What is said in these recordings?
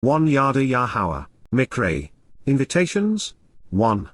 1 Yada Yahowah, Miqra'ey. Invitations. 1.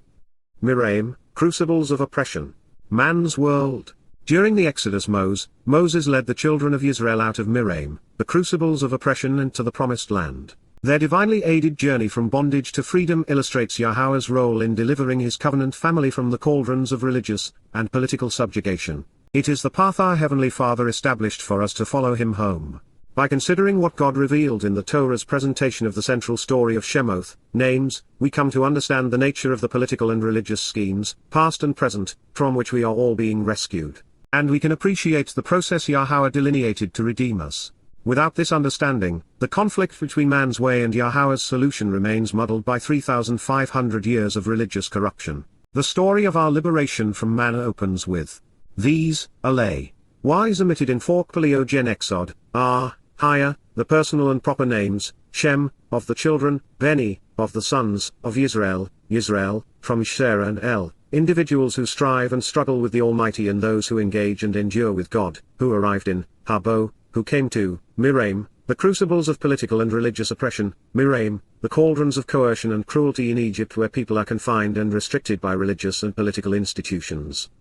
Mitsraym, Crucibles of Oppression. Man's World. During the Exodus Moses led the children of Yisra'el out of Mitsraym, the crucibles of oppression, into the Promised Land. Their divinely aided journey from bondage to freedom illustrates Yahweh's role in delivering his covenant family from the cauldrons of religious and political subjugation. It is the path our Heavenly Father established for us to follow him home. By considering what God revealed in the Torah's presentation of the central story of Shemoth, names, we come to understand the nature of the political and religious schemes, past and present, from which we are all being rescued. And we can appreciate the process Yahweh delineated to redeem us. Without this understanding, the conflict between man's way and Yahweh's solution remains muddled by 3,500 years of religious corruption. The story of our liberation from man opens with these, alay. Y's omitted in fork poliogen exod, are, higher, the personal and proper names, Shem, of the children, Beni, of the sons, of Yisra'el, from Sarah and El, individuals who strive and struggle with the Almighty, and those who engage and endure with God, who arrived in, Habo, who came to, Mitsraym, the crucibles of political and religious oppression, Mitsraym, the cauldrons of coercion and cruelty in Egypt, where people are confined and restricted by religious and political institutions.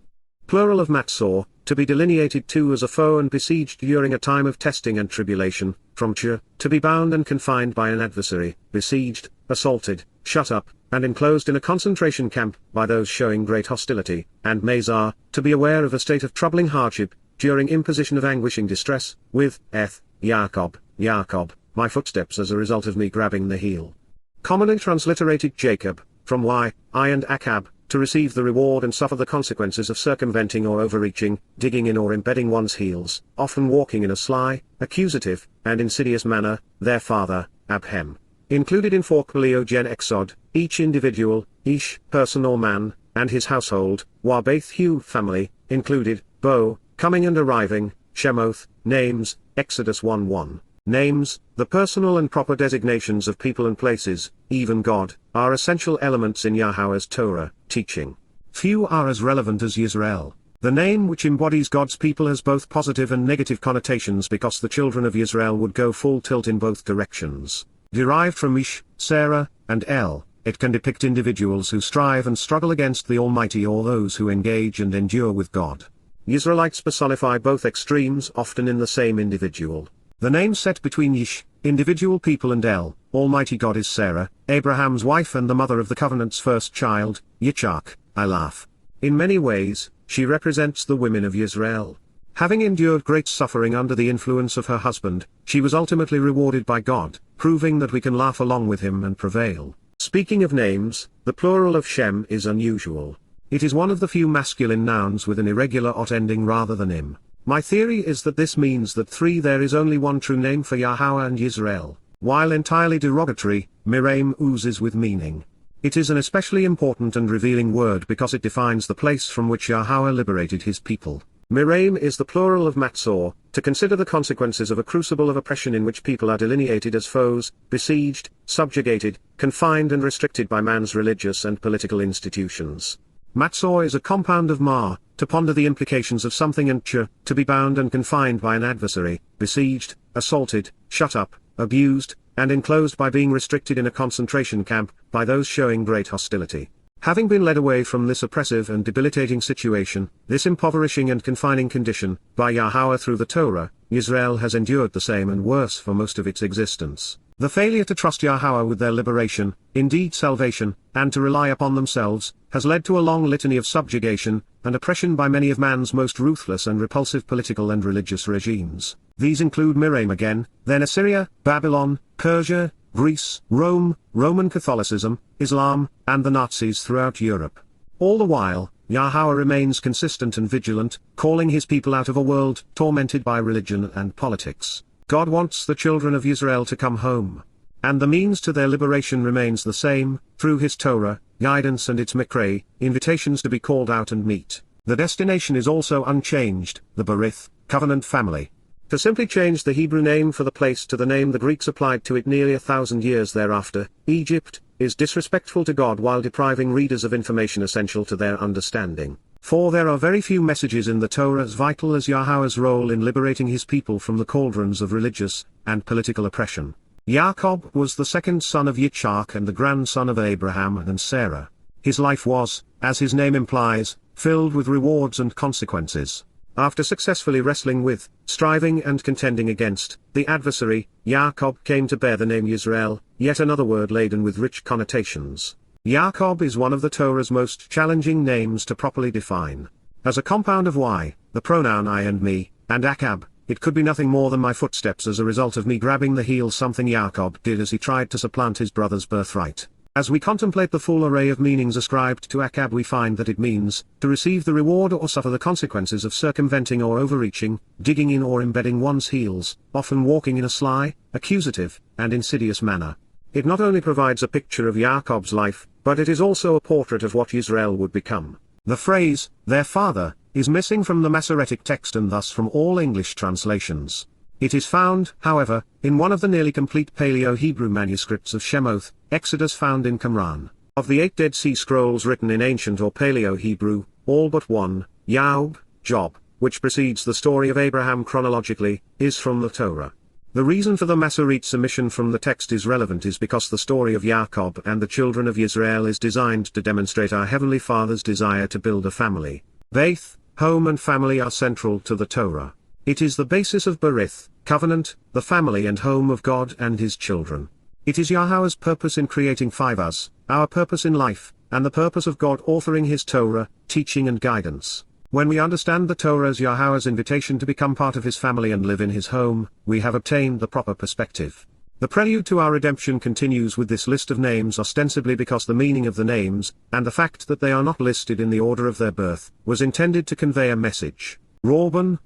Plural of Matzor, to be delineated too as a foe and besieged during a time of testing and tribulation, from Ch, to be bound and confined by an adversary, besieged, assaulted, shut up, and enclosed in a concentration camp, by those showing great hostility, and Mazar, to be aware of a state of troubling hardship, during imposition of anguishing distress, with, Eth, Yaakov, my footsteps as a result of me grabbing the heel. Commonly transliterated Jacob, from Y, I and Achab, to receive the reward and suffer the consequences of circumventing or overreaching, digging in or embedding one's heels, often walking in a sly, accusative, and insidious manner, their father, Abhem. Included in fork poliogen exod, each individual, Ish, person or man, and his household, Beyth family, included, Bo, coming and arriving, Shemoth, names, Exodus 1:1. Names, the personal and proper designations of people and places, even God, are essential elements in Yahweh's Torah teaching. Few are as relevant as Yisra'el. The name which embodies God's people has both positive and negative connotations because the children of Yisrael would go full tilt in both directions. Derived from Ish, Sarah, and El, it can depict individuals who strive and struggle against the Almighty or those who engage and endure with God. Israelites personify both extremes often in the same individual. The name set between Yish, individual people, and El, Almighty God, is Sarah, Abraham's wife and the mother of the covenant's first child, Yitzhak. I laugh. In many ways, she represents the women of Yisrael. Having endured great suffering under the influence of her husband, she was ultimately rewarded by God, proving that we can laugh along with him and prevail. Speaking of names, the plural of Shem is unusual. It is one of the few masculine nouns with an irregular ot ending rather than im. My theory is that this means that there is only one true name for Yahweh and Yisrael. While entirely derogatory, Mitsraym oozes with meaning. It is an especially important and revealing word because it defines the place from which Yahweh liberated his people. Mitsraym is the plural of Matzor, to consider the consequences of a crucible of oppression in which people are delineated as foes, besieged, subjugated, confined and restricted by man's religious and political institutions. Matzor is a compound of ma, to ponder the implications of something, and ch, to be bound and confined by an adversary, besieged, assaulted, shut up, abused, and enclosed by being restricted in a concentration camp, by those showing great hostility. Having been led away from this oppressive and debilitating situation, this impoverishing and confining condition, by Yahweh through the Torah, Yisrael has endured the same and worse for most of its existence. The failure to trust Yahweh with their liberation, indeed salvation, and to rely upon themselves, has led to a long litany of subjugation and oppression by many of man's most ruthless and repulsive political and religious regimes. These include Mitsraym again, then Assyria, Babylon, Persia, Greece, Rome, Roman Catholicism, Islam, and the Nazis throughout Europe. All the while, Yahweh remains consistent and vigilant, calling his people out of a world tormented by religion and politics. God wants the children of Yisrael to come home. And the means to their liberation remains the same, through his Torah, guidance and its Miqra'ey, invitations to be called out and meet. The destination is also unchanged, the Beyth, covenant family. To simply change the Hebrew name for the place to the name the Greeks applied to it nearly 1,000 years thereafter, Egypt, is disrespectful to God while depriving readers of information essential to their understanding. For there are very few messages in the Torah as vital as Yahweh's role in liberating his people from the cauldrons of religious and political oppression. Jacob was the second son of Yitzhak and the grandson of Abraham and Sarah. His life was, as his name implies, filled with rewards and consequences. After successfully wrestling with, striving and contending against, the adversary, Jacob came to bear the name Yisra'el, yet another word laden with rich connotations. Jacob is one of the Torah's most challenging names to properly define. As a compound of Y, the pronoun I and me, and Akab, it could be nothing more than my footsteps as a result of me grabbing the heel, something Jacob did as he tried to supplant his brother's birthright. As we contemplate the full array of meanings ascribed to Akab, we find that it means, to receive the reward or suffer the consequences of circumventing or overreaching, digging in or embedding one's heels, often walking in a sly, accusative, and insidious manner. It not only provides a picture of Jacob's life, but it is also a portrait of what Yisrael would become. The phrase, their father, is missing from the Masoretic text and thus from all English translations. It is found, however, in one of the nearly complete Paleo-Hebrew manuscripts of Shemoth, Exodus, found in Qumran. Of the 8 Dead Sea Scrolls written in ancient or Paleo-Hebrew, all but one, Yaub, Job, which precedes the story of Abraham chronologically, is from the Torah. The reason for the Masorete's omission from the text is relevant is because the story of Jacob and the children of Yisrael is designed to demonstrate our Heavenly Father's desire to build a family. Beyth, home and family are central to the Torah. It is the basis of Berith, covenant, the family and home of God and His children. It is Yahweh's purpose in creating 5 us, our purpose in life, and the purpose of God authoring His Torah, teaching and guidance. When we understand the Torah as Yahweh's invitation to become part of His family and live in His home, we have obtained the proper perspective. The prelude to our redemption continues with this list of names, ostensibly because the meaning of the names, and the fact that they are not listed in the order of their birth, was intended to convey a message. Reuben,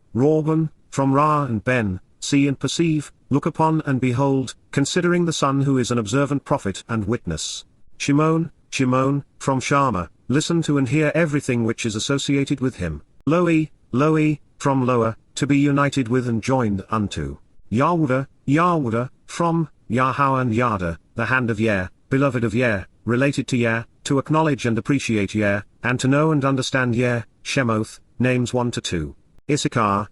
from Ra and Ben, see and perceive, look upon and behold, considering the son who is an observant prophet and witness. Shimon, from Shammah, listen to and hear everything which is associated with him. Loi, from lower, to be united with and joined unto. Yahudah, from Yahweh and Yada, the hand of Yah, beloved of Yah, related to Yah, to acknowledge and appreciate Yah, and to know and understand Yah. Shemoth, names 1-2. Issachar,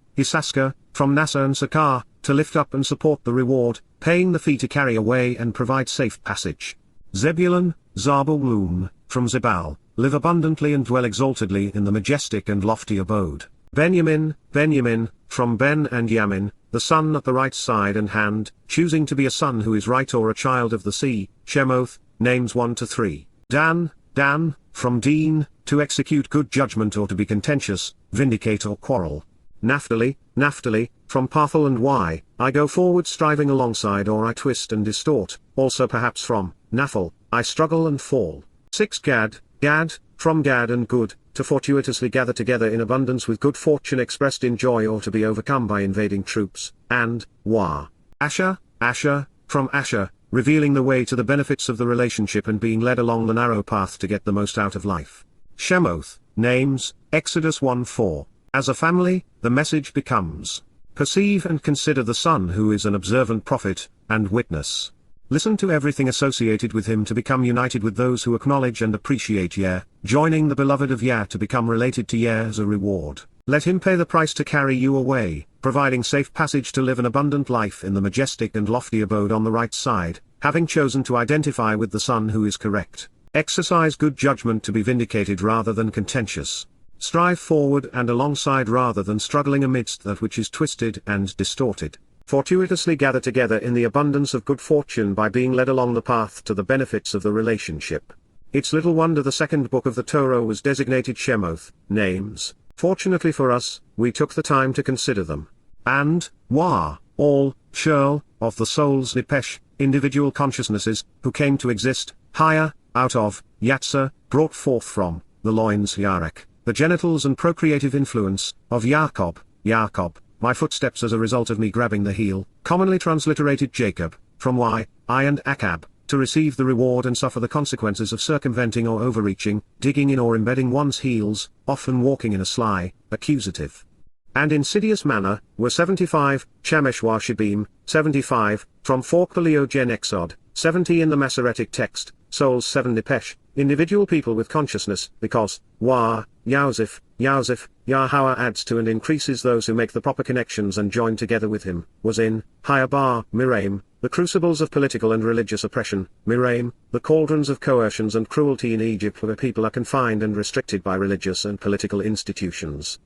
from Nasa and Sakar, to lift up and support the reward, paying the fee to carry away and provide safe passage. Zebulun, from Zebal, live abundantly and dwell exaltedly in the majestic and lofty abode. Benjamin, from Ben and Yamin, the son at the right side and hand, choosing to be a son who is right or a child of the sea. Shemoth, names 1-3. Dan, from Din, to execute good judgment or to be contentious, vindicate or quarrel. Naphtali, from Pathel and Y, I go forward striving alongside or I twist and distort, also perhaps from Naphal, I struggle and fall. 6 Gad, from Gad and good, to fortuitously gather together in abundance with good fortune expressed in joy or to be overcome by invading troops, and Wah. Asher, from Asher, revealing the way to the benefits of the relationship and being led along the narrow path to get the most out of life. Shemoth, names, Exodus 1:4. As a family, the message becomes, perceive and consider the son who is an observant prophet, and witness. Listen to everything associated with him to become united with those who acknowledge and appreciate Yah, joining the beloved of Yah to become related to Yah as a reward. Let him pay the price to carry you away, providing safe passage to live an abundant life in the majestic and lofty abode on the right side, having chosen to identify with the son who is correct. Exercise good judgment to be vindicated rather than contentious. Strive forward and alongside rather than struggling amidst that which is twisted and distorted. Fortuitously gather together in the abundance of good fortune by being led along the path to the benefits of the relationship. It's little wonder the second book of the Torah was designated Shemoth, names. Fortunately for us, we took the time to consider them. And, Wah, all, Shurl, of the soul's nepesh, individual consciousnesses, who came to exist, higher, out of, Yatsar, brought forth from, the loins Yarek, the genitals and procreative influence, of Jacob, my footsteps as a result of me grabbing the heel, commonly transliterated Jacob, from Y, I and Akab, to receive the reward and suffer the consequences of circumventing or overreaching, digging in or embedding one's heels, often walking in a sly, accusative, and insidious manner, were 75, Shameshwa Shibim, 75, from 4 Paleo-Gen Exod, 70 in the Masoretic text, souls 7 nepesh, individual people with consciousness, because, Wah, Yausif, Yahowah adds to and increases those who make the proper connections and join together with him, was in, Hayabar, Mitsraym, the crucibles of political and religious oppression, Mitsraym, the cauldrons of coercions and cruelty in Egypt where people are confined and restricted by religious and political institutions.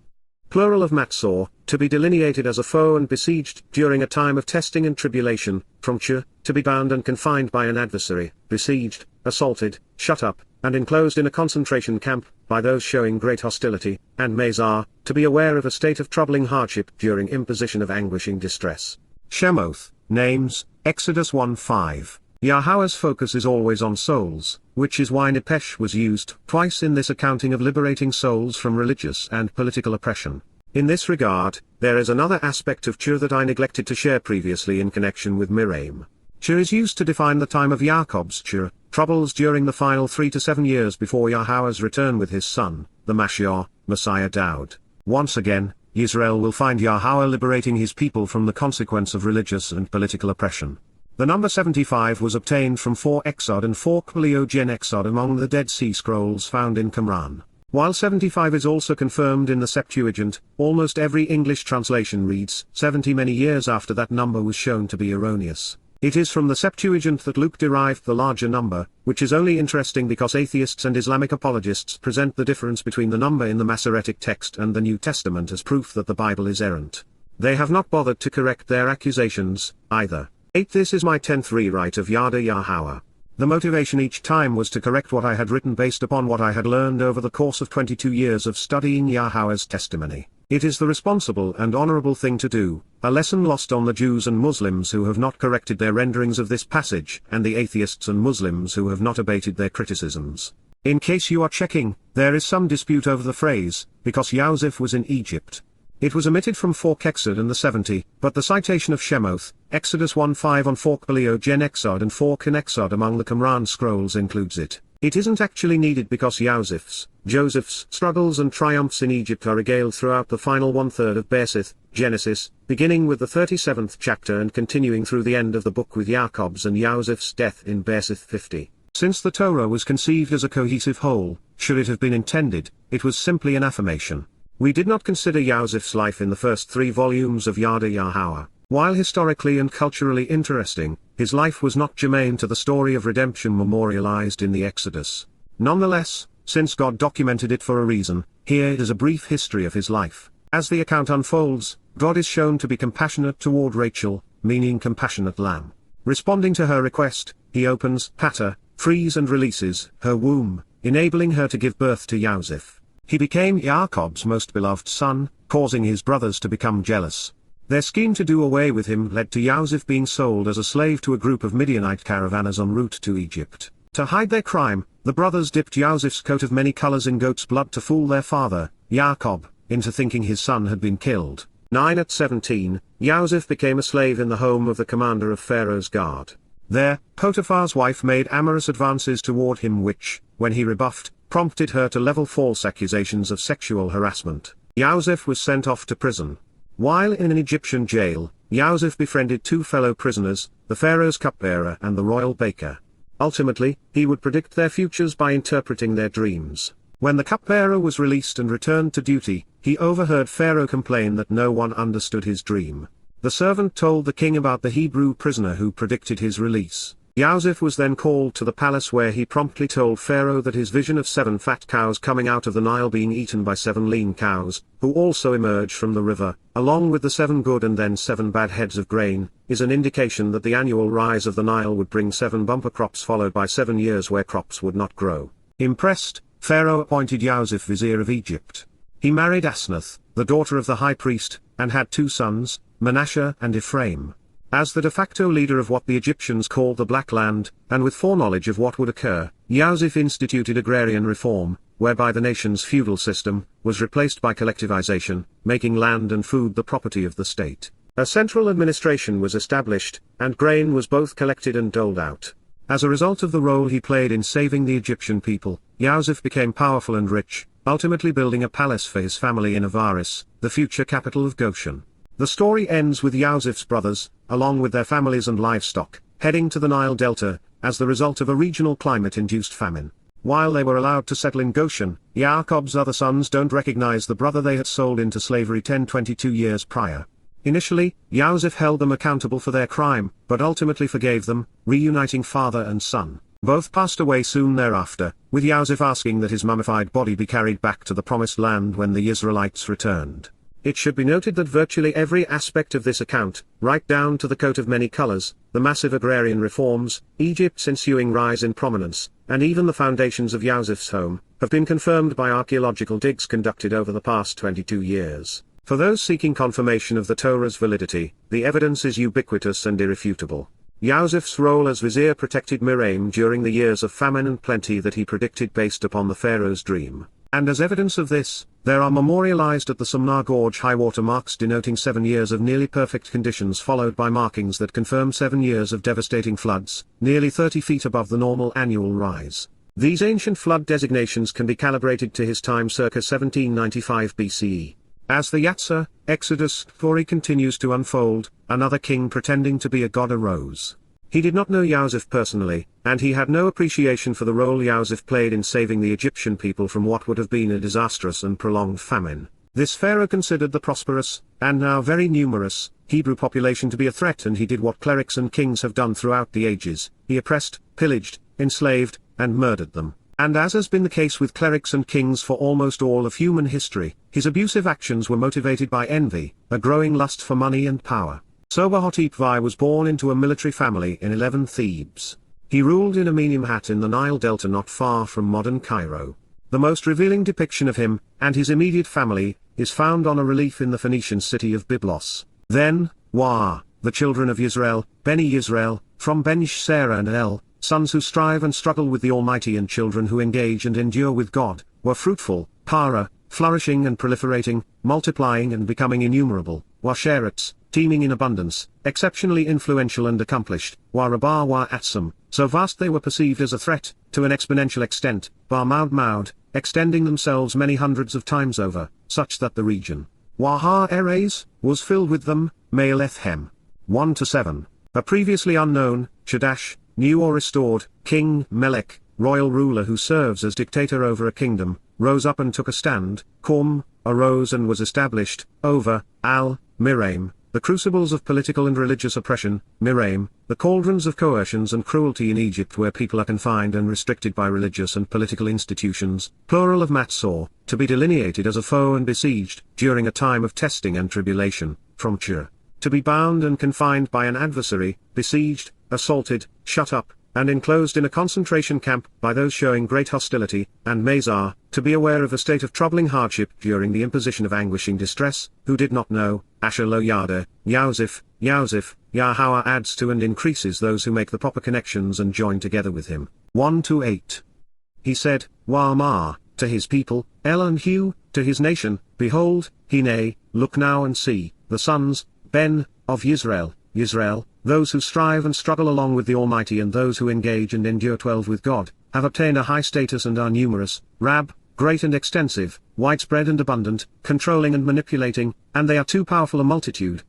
Plural of Matzor, to be delineated as a foe and besieged during a time of testing and tribulation, from Ch, to be bound and confined by an adversary, besieged, assaulted, shut up, and enclosed in a concentration camp, by those showing great hostility, and Mazar, to be aware of a state of troubling hardship during imposition of anguishing distress. Shemoth, names, Exodus 1:5. Yahowah's focus is always on souls, which is why nepesh was used twice in this accounting of liberating souls from religious and political oppression. In this regard, there is another aspect of Ch that I neglected to share previously in connection with Mitsraym. Ch is used to define the time of Jacob's Ch, troubles during the final 3 to 7 years before Yahowah's return with his son, the Mashiach, Messiah Dowd. Once again, Yisra'el will find Yahowah liberating his people from the consequence of religious and political oppression. The number 75 was obtained from 4 exod and 4 exod among the Dead Sea Scrolls found in Qumran. While 75 is also confirmed in the Septuagint, almost every English translation reads 70 many years after that number was shown to be erroneous. It is from the Septuagint that Luke derived the larger number, which is only interesting because atheists and Islamic apologists present the difference between the number in the Masoretic text and the New Testament as proof that the Bible is errant. They have not bothered to correct their accusations, either. 8. This is my 10th rewrite of Yada Yahowah. The motivation each time was to correct what I had written based upon what I had learned over the course of 22 years of studying Yahowah's testimony. It is the responsible and honorable thing to do, a lesson lost on the Jews and Muslims who have not corrected their renderings of this passage, and the atheists and Muslims who have not abated their criticisms. In case you are checking, there is some dispute over the phrase, because Yosef was in Egypt. It was omitted from 4 Exod and the 70, but the citation of Shemoth, Exodus 1:5 on 4 Exod and 4 Exod among the Qumran scrolls includes it. It isn't actually needed because Joseph's struggles and triumphs in Egypt are regaled throughout the final 1/3 of Beyth, Genesis, beginning with the 37th chapter and continuing through the end of the book with Jacob's and Joseph's death in Beyth 50. Since the Torah was conceived as a cohesive whole, should it have been intended, it was simply an affirmation. We did not consider Joseph's life in the first 3 volumes of Yada Yahowah. While historically and culturally interesting, his life was not germane to the story of redemption memorialized in the Exodus. Nonetheless, since God documented it for a reason, here is a brief history of his life. As the account unfolds, God is shown to be compassionate toward Rachel, meaning compassionate lamb. Responding to her request, he opens, frees and releases her womb, enabling her to give birth to Joseph. He became Jacob's most beloved son, causing his brothers to become jealous. Their scheme to do away with him led to Joseph being sold as a slave to a group of Midianite caravanners en route to Egypt. To hide their crime, the brothers dipped Joseph's coat of many colors in goat's blood to fool their father, Jacob, into thinking his son had been killed. 9 at 17, Joseph became a slave in the home of the commander of Pharaoh's guard. There, Potiphar's wife made amorous advances toward him which, when he rebuffed, prompted her to level false accusations of sexual harassment. Joseph was sent off to prison. While in an Egyptian jail, Joseph befriended 2 fellow prisoners, the pharaoh's cupbearer and the royal baker. Ultimately, he would predict their futures by interpreting their dreams. When the cupbearer was released and returned to duty, he overheard Pharaoh complain that no one understood his dream. The servant told the king about the Hebrew prisoner who predicted his release. Joseph was then called to the palace where he promptly told Pharaoh that his vision of 7 fat cows coming out of the Nile being eaten by 7 lean cows, who also emerge from the river, along with the 7 good and then 7 bad heads of grain, is an indication that the annual rise of the Nile would bring 7 bumper crops followed by 7 years where crops would not grow. Impressed, Pharaoh appointed Joseph vizier of Egypt. He married Asnath, the daughter of the high priest, and had 2 sons, Manasseh and Ephraim. As the de facto leader of what the Egyptians called the Black Land, and with foreknowledge of what would occur, Joseph instituted agrarian reform, whereby the nation's feudal system was replaced by collectivization, making land and food the property of the state. A central administration was established, and grain was both collected and doled out. As a result of the role he played in saving the Egyptian people, Joseph became powerful and rich, ultimately building a palace for his family in Avaris, the future capital of Goshen. The story ends with Joseph's brothers, along with their families and livestock, heading to the Nile Delta, as the result of a regional climate-induced famine. while they were allowed to settle in Goshen, Jacob's other sons don't recognize the brother they had sold into slavery 22 years prior. Initially, Joseph held them accountable for their crime, but ultimately forgave them, reuniting father and son. Both passed away soon thereafter, with Joseph asking that his mummified body be carried back to the Promised Land when the Israelites returned. It should be noted that virtually every aspect of this account, right down to the coat of many colors, the massive agrarian reforms, Egypt's ensuing rise in prominence, and even the foundations of Joseph's home, have been confirmed by archaeological digs conducted over the past 22 years. For those seeking confirmation of the Torah's validity, the evidence is ubiquitous and irrefutable. Joseph's role as vizier protected Mitsraym during the years of famine and plenty that he predicted based upon the pharaoh's dream. And as evidence of this, there are memorialized at the Sumnar Gorge high water marks denoting 7 years of nearly perfect conditions followed by markings that confirm 7 years of devastating floods, nearly 30 feet above the normal annual rise. These ancient flood designations can be calibrated to his time circa 1795 BCE. As the Yatzar, Exodus story continues to unfold, another king pretending to be a god arose. He did not know Joseph personally, and he had no appreciation for the role Joseph played in saving the Egyptian people from what would have been a disastrous and prolonged famine. This pharaoh considered the prosperous, and now very numerous, Hebrew population to be a threat, and he did what clerics and kings have done throughout the ages: he oppressed, pillaged, enslaved, and murdered them. And as has been the case with clerics and kings for almost all of human history, his abusive actions were motivated by envy, a growing lust for money and power. Sobahotepvi was born into a military family in 11 Thebes. He ruled in Amenemhat in the Nile Delta not far from modern Cairo. The most revealing depiction of him, and his immediate family, is found on a relief in the Phoenician city of Byblos. Then, the children of Yisra'el, Beni Yisrael, from Ben Sarah and El, sons who strive and struggle with the Almighty and children who engage and endure with God, were fruitful, para, flourishing and proliferating, multiplying and becoming innumerable, Washerets, teeming in abundance, exceptionally influential and accomplished, Rabah Atsum, so vast they were perceived as a threat, to an exponential extent, Maud, extending themselves many hundreds of times over, such that the region, Eres, was filled with them, Maaleth-hem. 1-7. A previously unknown, Shadash, new or restored, king, Melech, royal ruler who serves as dictator over a kingdom, rose up and took a stand, arose and was established, over, Mitsraym, the crucibles of political and religious oppression, Mitsraym, the cauldrons of coercions and cruelty in Egypt where people are confined and restricted by religious and political institutions, plural of Matsor, to be delineated as a foe and besieged, during a time of testing and tribulation, from Chur, to be bound and confined by an adversary, besieged, assaulted, shut up, and enclosed in a concentration camp by those showing great hostility, and Mazar, to be aware of a state of troubling hardship during the imposition of anguishing distress, who did not know, Asher lo Yada, Yosef, Yahowah adds to and increases those who make the proper connections and join together with him. 1-8. He said, Wa'amar, to his people, El and Hu, to his nation, behold, Hine, look now and see, the sons, Ben, of Yisra'el, those who strive and struggle along with the Almighty and those who engage and endure 12 with God, have obtained a high status and are numerous, great and extensive, widespread and abundant, controlling and manipulating, and they are too powerful a multitude,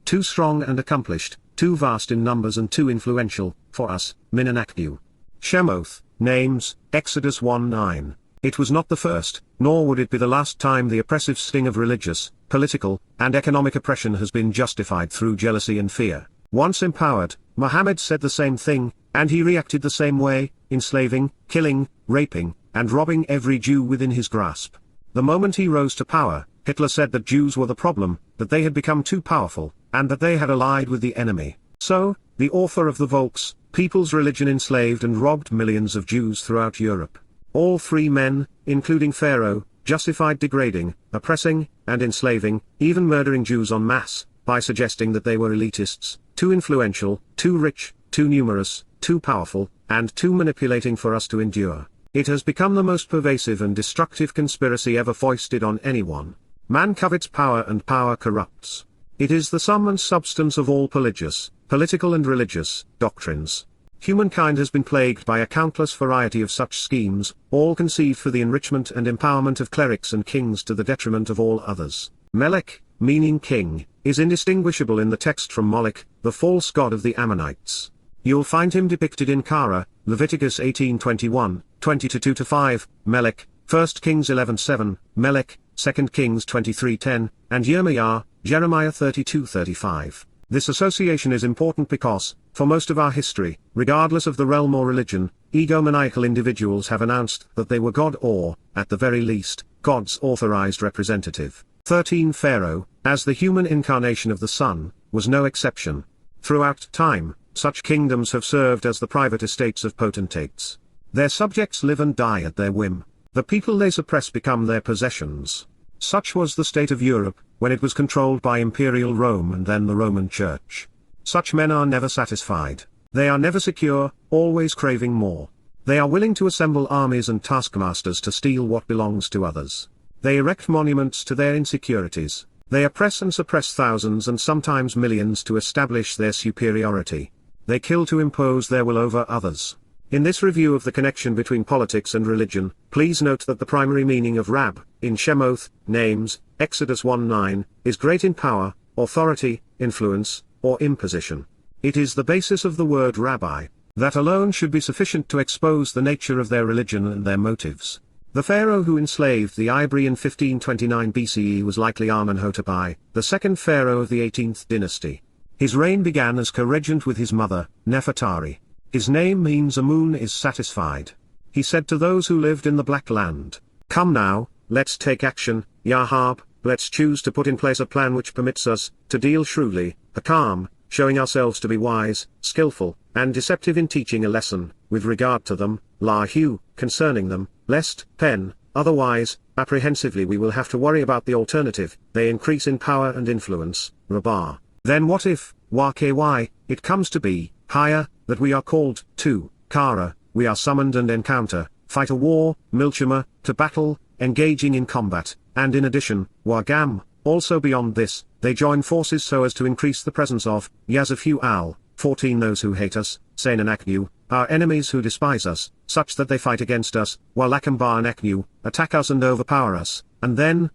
too strong and accomplished, too vast in numbers and too influential, for us, Minanakbu. Shemoth, names, Exodus 1:9. It was not the first, nor would it be the last time the oppressive sting of religious, political, and economic oppression has been justified through jealousy and fear. Once empowered, Muhammad said the same thing, and he reacted the same way, enslaving, killing, raping, and robbing every Jew within his grasp. The moment he rose to power, Hitler said that Jews were the problem, that they had become too powerful, and that they had allied with the enemy. So, the author of the Volks, People's Religion enslaved and robbed millions of Jews throughout Europe. All three men, including Pharaoh, justified degrading, oppressing, and enslaving, even murdering Jews en masse, by suggesting that they were elitists, too influential, too rich, too numerous, too powerful, and too manipulating for us to endure. It has become the most pervasive and destructive conspiracy ever foisted on anyone. Man covets power and power corrupts. It is the sum and substance of all poligious, political and religious, doctrines. Humankind has been plagued by a countless variety of such schemes, all conceived for the enrichment and empowerment of clerics and kings to the detriment of all others. Melech, meaning king, is indistinguishable in the text from Moloch, the false god of the Ammonites. You'll find him depicted in Kara, Leviticus 18:21, 20-2-5, Melech, 1 Kings 11:7, Melech, 2 Kings 23:10, and Yirmiyah, Jeremiah 32:35. This association is important because, for most of our history, regardless of the realm or religion, egomaniacal individuals have announced that they were God or, at the very least, God's authorized representative. 13 Pharaoh, as the human incarnation of the Son, was no exception. Throughout time, such kingdoms have served as the private estates of potentates. Their subjects live and die at their whim. The people they suppress become their possessions. Such was the state of Europe, when it was controlled by Imperial Rome and then the Roman Church. Such men are never satisfied. They are never secure, always craving more. They are willing to assemble armies and taskmasters to steal what belongs to others. They erect monuments to their insecurities. They oppress and suppress thousands and sometimes millions to establish their superiority. They kill to impose their will over others. In this review of the connection between politics and religion, please note that the primary meaning of Rab, in Shemoth, names, Exodus 1:9, is great in power, authority, influence, or imposition. It is the basis of the word rabbi. That alone should be sufficient to expose the nature of their religion and their motives. The pharaoh who enslaved the Ibri in 1529 BCE was likely Amenhotep I, the second pharaoh of the 18th dynasty. His reign began as co-regent with his mother, Nefertari. His name means a moon is satisfied. He said to those who lived in the Black Land, "Come now, let's take action, Yahab, let's choose to put in place a plan which permits us to deal shrewdly, a calm, showing ourselves to be wise, skillful, and deceptive in teaching a lesson, with regard to them, lahu, concerning them, lest, pen, otherwise, apprehensively we will have to worry about the alternative, they increase in power and influence, Rabbah. Then what if, YKY, it comes to be, higher, that we are called, to, Kara, we are summoned and encounter, fight a war, Milchama, to battle, engaging in combat, and in addition, Wagam, also beyond this, they join forces so as to increase the presence of, Yazafhu al, 14 those who hate us, Sain and Aknu, our enemies who despise us, such that they fight against us, Walakamba and Aknu, attack us and overpower us, and then,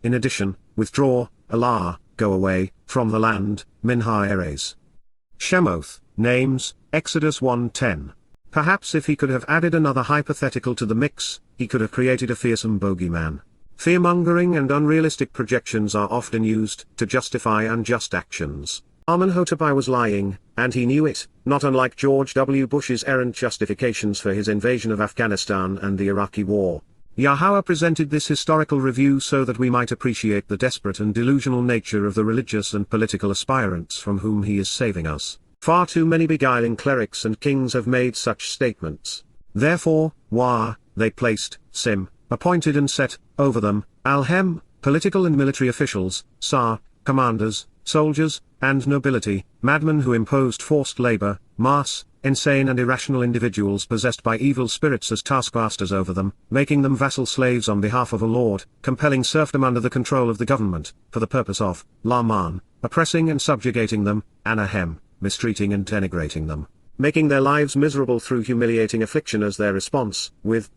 in addition, withdraw, Allah, go away, from the land, Minha Eres. Shemoth, names, Exodus 1:10. Perhaps if he could have added another hypothetical to the mix, he could have created a fearsome bogeyman. Fearmongering and unrealistic projections are often used to justify unjust actions. Amenhotep I was lying, and he knew it, not unlike George W. Bush's errant justifications for his invasion of Afghanistan and the Iraqi War. Yahowah presented this historical review so that we might appreciate the desperate and delusional nature of the religious and political aspirants from whom he is saving us. Far too many beguiling clerics and kings have made such statements. Therefore, they placed, appointed and set, over them, Alhem, political and military officials, Sar, commanders, soldiers, and nobility, madmen who imposed forced labor, Mas, insane and irrational individuals possessed by evil spirits as taskmasters over them, making them vassal slaves on behalf of a lord, compelling serfdom under the control of the government, for the purpose of, Laman, oppressing and subjugating them, Anahem, mistreating and denigrating them, making their lives miserable through humiliating affliction as their response, with,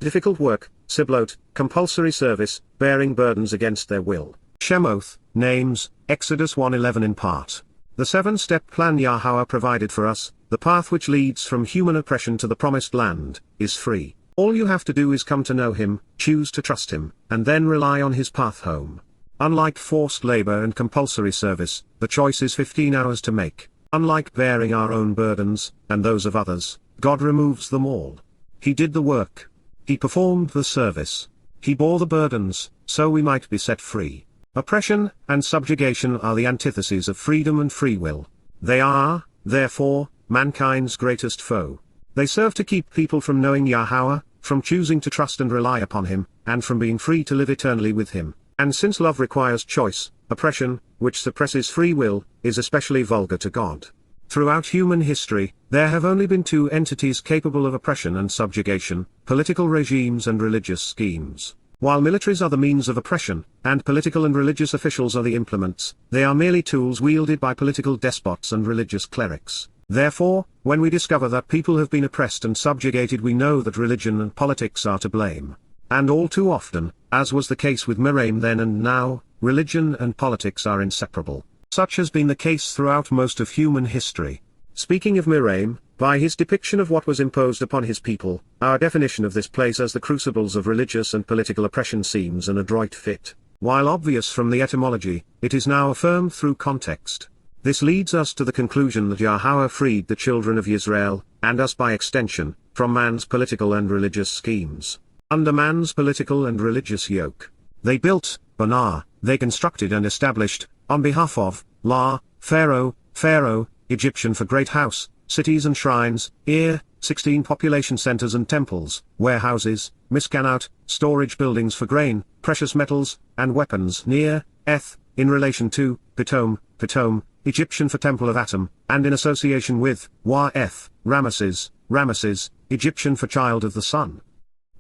difficult work, siblot, compulsory service, bearing burdens against their will. Shemoth, names, Exodus 1:11 in part. The 7-step plan Yahowah provided for us, the path which leads from human oppression to the promised land, is free. All you have to do is come to know him, choose to trust him, and then rely on his path home. Unlike forced labor and compulsory service, the choice is 15 hours to make. Unlike bearing our own burdens, and those of others, God removes them all. He did the work. He performed the service. He bore the burdens, so we might be set free. Oppression and subjugation are the antitheses of freedom and free will. They are, therefore, mankind's greatest foe. They serve to keep people from knowing Yahowah, from choosing to trust and rely upon him, and from being free to live eternally with him. And since love requires choice, oppression, which suppresses free will, is especially vulgar to God. Throughout human history, there have only been two entities capable of oppression and subjugation, political regimes and religious schemes. While militaries are the means of oppression, and political and religious officials are the implements, they are merely tools wielded by political despots and religious clerics. Therefore, when we discover that people have been oppressed and subjugated, we know that religion and politics are to blame. And all too often, as was the case with Mitsraym then and now, religion and politics are inseparable. Such has been the case throughout most of human history. Speaking of Mitsraym, by his depiction of what was imposed upon his people, our definition of this place as the crucibles of religious and political oppression seems an adroit fit. While obvious from the etymology, it is now affirmed through context. This leads us to the conclusion that Yahowah freed the children of Yisra'el, and us by extension, from man's political and religious schemes. Under man's political and religious yoke, they built, banah, they constructed and established, on behalf of, pharaoh, Egyptian for great house, cities and shrines, 16 population centers and temples, warehouses, miskanot, storage buildings for grain, precious metals, and weapons in relation to, Pitom, Egyptian for temple of Atum, and in association with, Ramesses, Egyptian for child of the sun.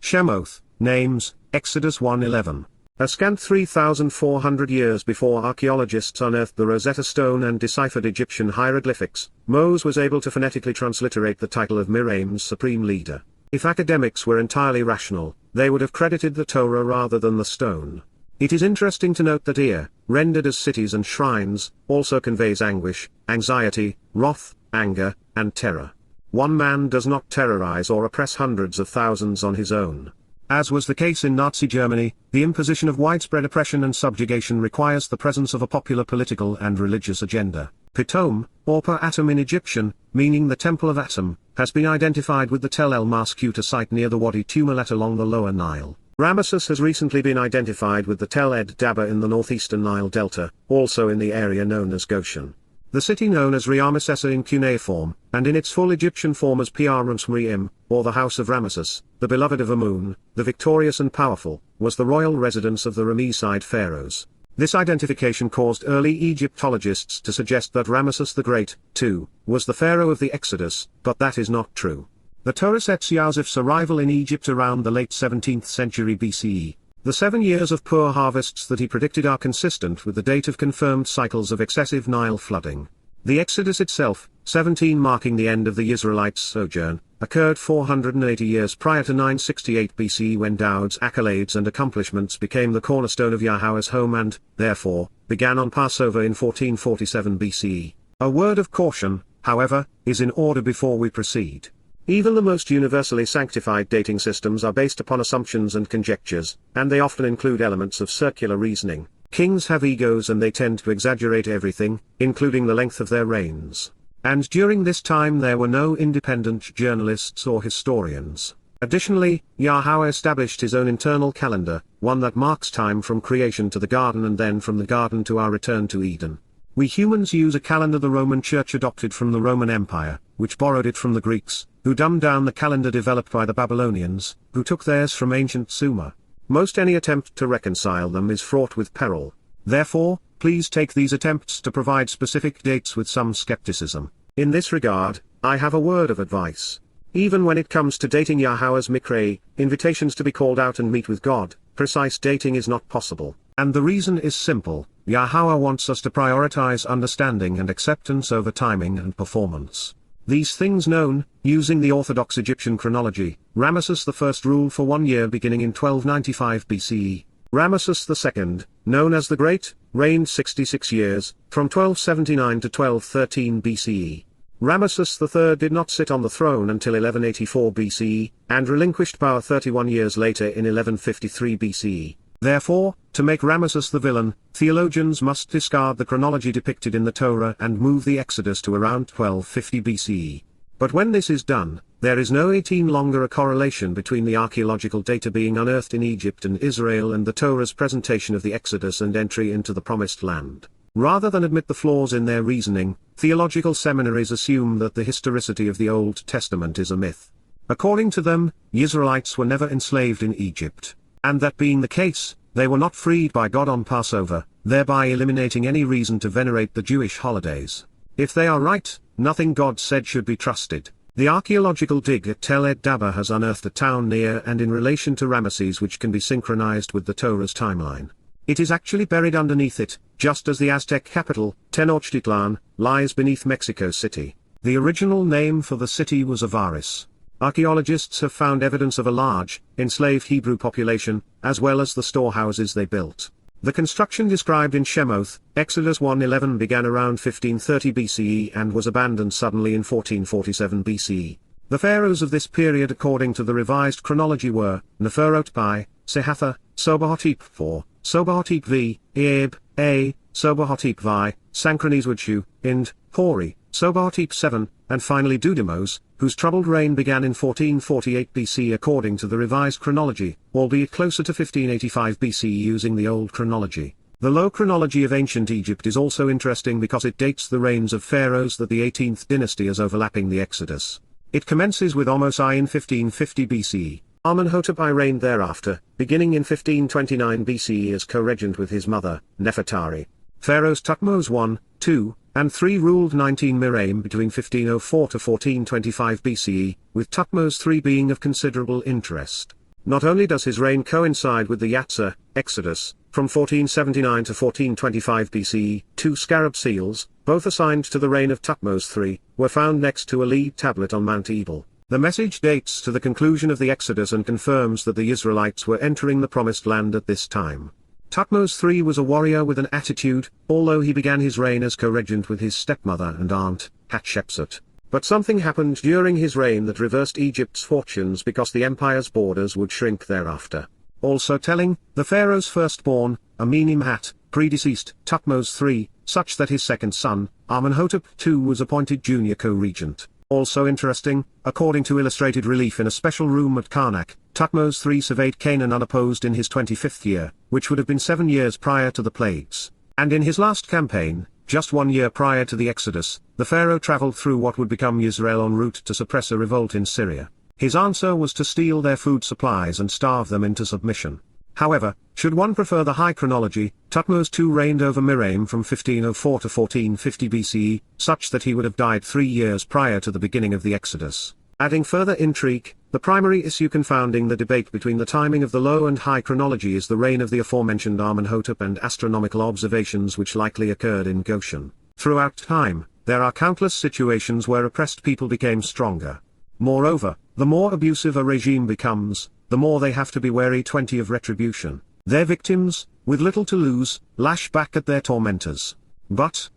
Shemoth, names, Exodus 1:11. A scant 3,400 years before archaeologists unearthed the Rosetta Stone and deciphered Egyptian hieroglyphics, Moseh was able to phonetically transliterate the title of Mitsraym's supreme leader. If academics were entirely rational, they would have credited the Torah rather than the stone. It is interesting to note that rendered as cities and shrines, also conveys anguish, anxiety, wrath, anger, and terror. One man does not terrorize or oppress hundreds of thousands on his own. As was the case in Nazi Germany, the imposition of widespread oppression and subjugation requires the presence of a popular political and religious agenda. Pitom, or Per Atum in Egyptian, meaning the Temple of Atum, has been identified with the Tel El Maskuta site near the Wadi Tumalet along the lower Nile. Ramesses has recently been identified with the Tel Ed Dabba in the northeastern Nile Delta, also in the area known as Goshen. The city known as Ramesses in cuneiform, and in its full Egyptian form as Mitsraym, or the House of Ramesses, the beloved of Amun, the victorious and powerful, was the royal residence of the Ramesside pharaohs. This identification caused early Egyptologists to suggest that Ramesses the Great, too, was the pharaoh of the Exodus, but that is not true. The Torah sets Yosef's arrival in Egypt around the late 17th century BCE. The 7 years of poor harvests that he predicted are consistent with the date of confirmed cycles of excessive Nile flooding. The Exodus itself, 17 marking the end of the Israelites' sojourn, occurred 480 years prior to 968 BCE when Dowd's accolades and accomplishments became the cornerstone of Yahowah's home and, therefore, began on Passover in 1447 BCE. A word of caution, however, is in order before we proceed. Even the most universally sanctified dating systems are based upon assumptions and conjectures, and they often include elements of circular reasoning. Kings have egos and they tend to exaggerate everything, including the length of their reigns. And during this time there were no independent journalists or historians. Additionally, Yahowah established his own internal calendar, one that marks time from creation to the garden and then from the garden to our return to Eden. We humans use a calendar the Roman Church adopted from the Roman Empire, which borrowed it from the Greeks, who dumbed down the calendar developed by the Babylonians, who took theirs from ancient Sumer. Most any attempt to reconcile them is fraught with peril. Therefore, please take these attempts to provide specific dates with some skepticism. In this regard, I have a word of advice. Even when it comes to dating Yahowah's Miqra'ey, invitations to be called out and meet with God, precise dating is not possible. And the reason is simple: Yahowah wants us to prioritize understanding and acceptance over timing and performance. These things known, using the Orthodox Egyptian chronology, Ramesses I ruled for 1 year beginning in 1295 BCE. Ramesses II, known as the Great, reigned 66 years, from 1279 to 1213 BCE. Ramesses III did not sit on the throne until 1184 BCE, and relinquished power 31 years later in 1153 BCE. Therefore, to make Ramesses the villain, theologians must discard the chronology depicted in the Torah and move the Exodus to around 1250 BCE. But when this is done, there is no longer a correlation between the archaeological data being unearthed in Egypt and Israel and the Torah's presentation of the Exodus and entry into the Promised Land. Rather than admit the flaws in their reasoning, theological seminaries assume that the historicity of the Old Testament is a myth. According to them, Israelites were never enslaved in Egypt. And that being the case, they were not freed by God on Passover, thereby eliminating any reason to venerate the Jewish holidays. If they are right, nothing God said should be trusted. The archaeological dig at Tel Ed Dabba has unearthed a town near and in relation to Ramesses which can be synchronized with the Torah's timeline. It is actually buried underneath it, just as the Aztec capital, Tenochtitlan, lies beneath Mexico City. The original name for the city was Avaris. Archaeologists have found evidence of a large, enslaved Hebrew population, as well as the storehouses they built. The construction described in Shemoth, Exodus 1:11 began around 1530 BCE and was abandoned suddenly in 1447 BCE. The pharaohs of this period according to the revised chronology were, Nefertiti, Sehatha, Sobahotep IV, Sobahotep V, Eab, A, Sobahotep V, Sanchroniswadshu, Ind, Hori, Sobahotep VII, and finally Dudimos, whose troubled reign began in 1448 BC according to the revised chronology, albeit closer to 1585 BC using the old chronology. The low chronology of ancient Egypt is also interesting because it dates the reigns of pharaohs that the 18th dynasty as overlapping the Exodus. It commences with Moseh in 1550 BCE. Amenhotep I reigned thereafter, beginning in 1529 BCE as co-regent with his mother, Nefertari. Pharaohs Thutmose I, II, and III ruled 19 Mitsraym between 1504 to 1425 BCE, with Thutmose III being of considerable interest. Not only does his reign coincide with the Yatzah, Exodus, from 1479 to 1425 BCE, 2 scarab seals, both assigned to the reign of Thutmose III, were found next to a lead tablet on Mount Ebal. The message dates to the conclusion of the Exodus and confirms that the Israelites were entering the Promised Land at this time. Thutmose III was a warrior with an attitude, although he began his reign as co-regent with his stepmother and aunt, Hatshepsut. But something happened during his reign that reversed Egypt's fortunes because the empire's borders would shrink thereafter. Also telling, the pharaoh's firstborn, Amenemhat, predeceased Thutmose III, such that his second son, Amenhotep II was appointed junior co-regent. Also interesting, according to illustrated relief in a special room at Karnak, Thutmose III surveyed Canaan unopposed in his 25th year, which would have been 7 years prior to the plagues. And in his last campaign, just 1 year prior to the Exodus, the pharaoh traveled through what would become Yisra'el en route to suppress a revolt in Syria. His answer was to steal their food supplies and starve them into submission. However, should one prefer the high chronology, Thutmose II reigned over Mitsraym from 1504 to 1450 BCE, such that he would have died 3 years prior to the beginning of the Exodus. Adding further intrigue, the primary issue confounding the debate between the timing of the low and high chronology is the reign of the aforementioned Amenhotep and astronomical observations which likely occurred in Goshen. Throughout time, there are countless situations where oppressed people became stronger. Moreover, the more abusive a regime becomes, the more they have to be wary of retribution. Their victims, with little to lose, lash back at their tormentors. But,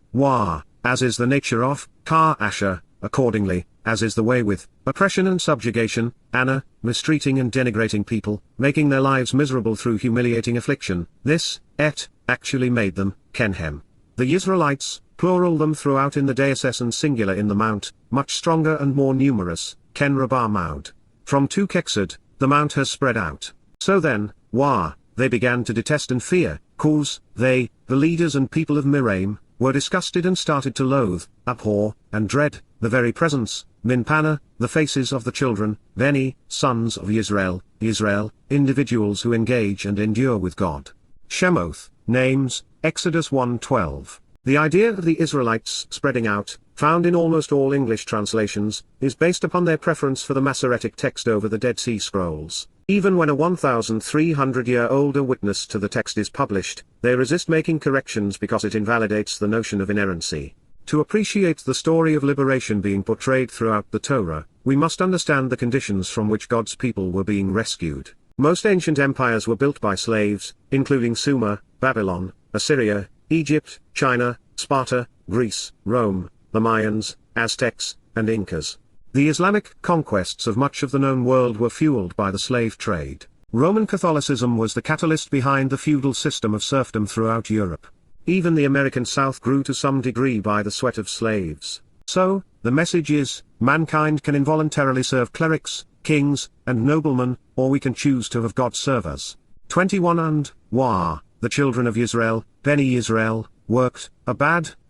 as is the nature of Kar Asher, accordingly, as is the way with oppression and subjugation, mistreating and denigrating people, making their lives miserable through humiliating affliction, this, actually made them, Kenhem. The Israelites, plural them throughout in the Deus and singular in the mount, much stronger and more numerous, Ken Rabah Maud. From Tu Keksad, the mount has spread out. So then, they began to detest and fear, cause, they, the leaders and people of Mitsraym, were disgusted and started to loathe, abhor, and dread, the very presence, Minpana, the faces of the children, Beni, sons of Yisrael, individuals who engage and endure with God. Shemoth, names, Exodus 1:12. The idea of the Israelites spreading out, found in almost all English translations, is based upon their preference for the Masoretic text over the Dead Sea Scrolls. Even when a 1,300-year-older witness to the text is published, they resist making corrections because it invalidates the notion of inerrancy. To appreciate the story of liberation being portrayed throughout the Torah, we must understand the conditions from which God's people were being rescued. Most ancient empires were built by slaves, including Sumer, Babylon, Assyria, Egypt, China, Sparta, Greece, Rome, the Mayans, Aztecs, and Incas. The Islamic conquests of much of the known world were fueled by the slave trade. Roman Catholicism was the catalyst behind the feudal system of serfdom throughout Europe. Even the American South grew to some degree by the sweat of slaves. So, the message is, mankind can involuntarily serve clerics, kings, and noblemen, or we can choose to have God serve us. 21 And, the children of Yisrael, Beni Yisrael, worked,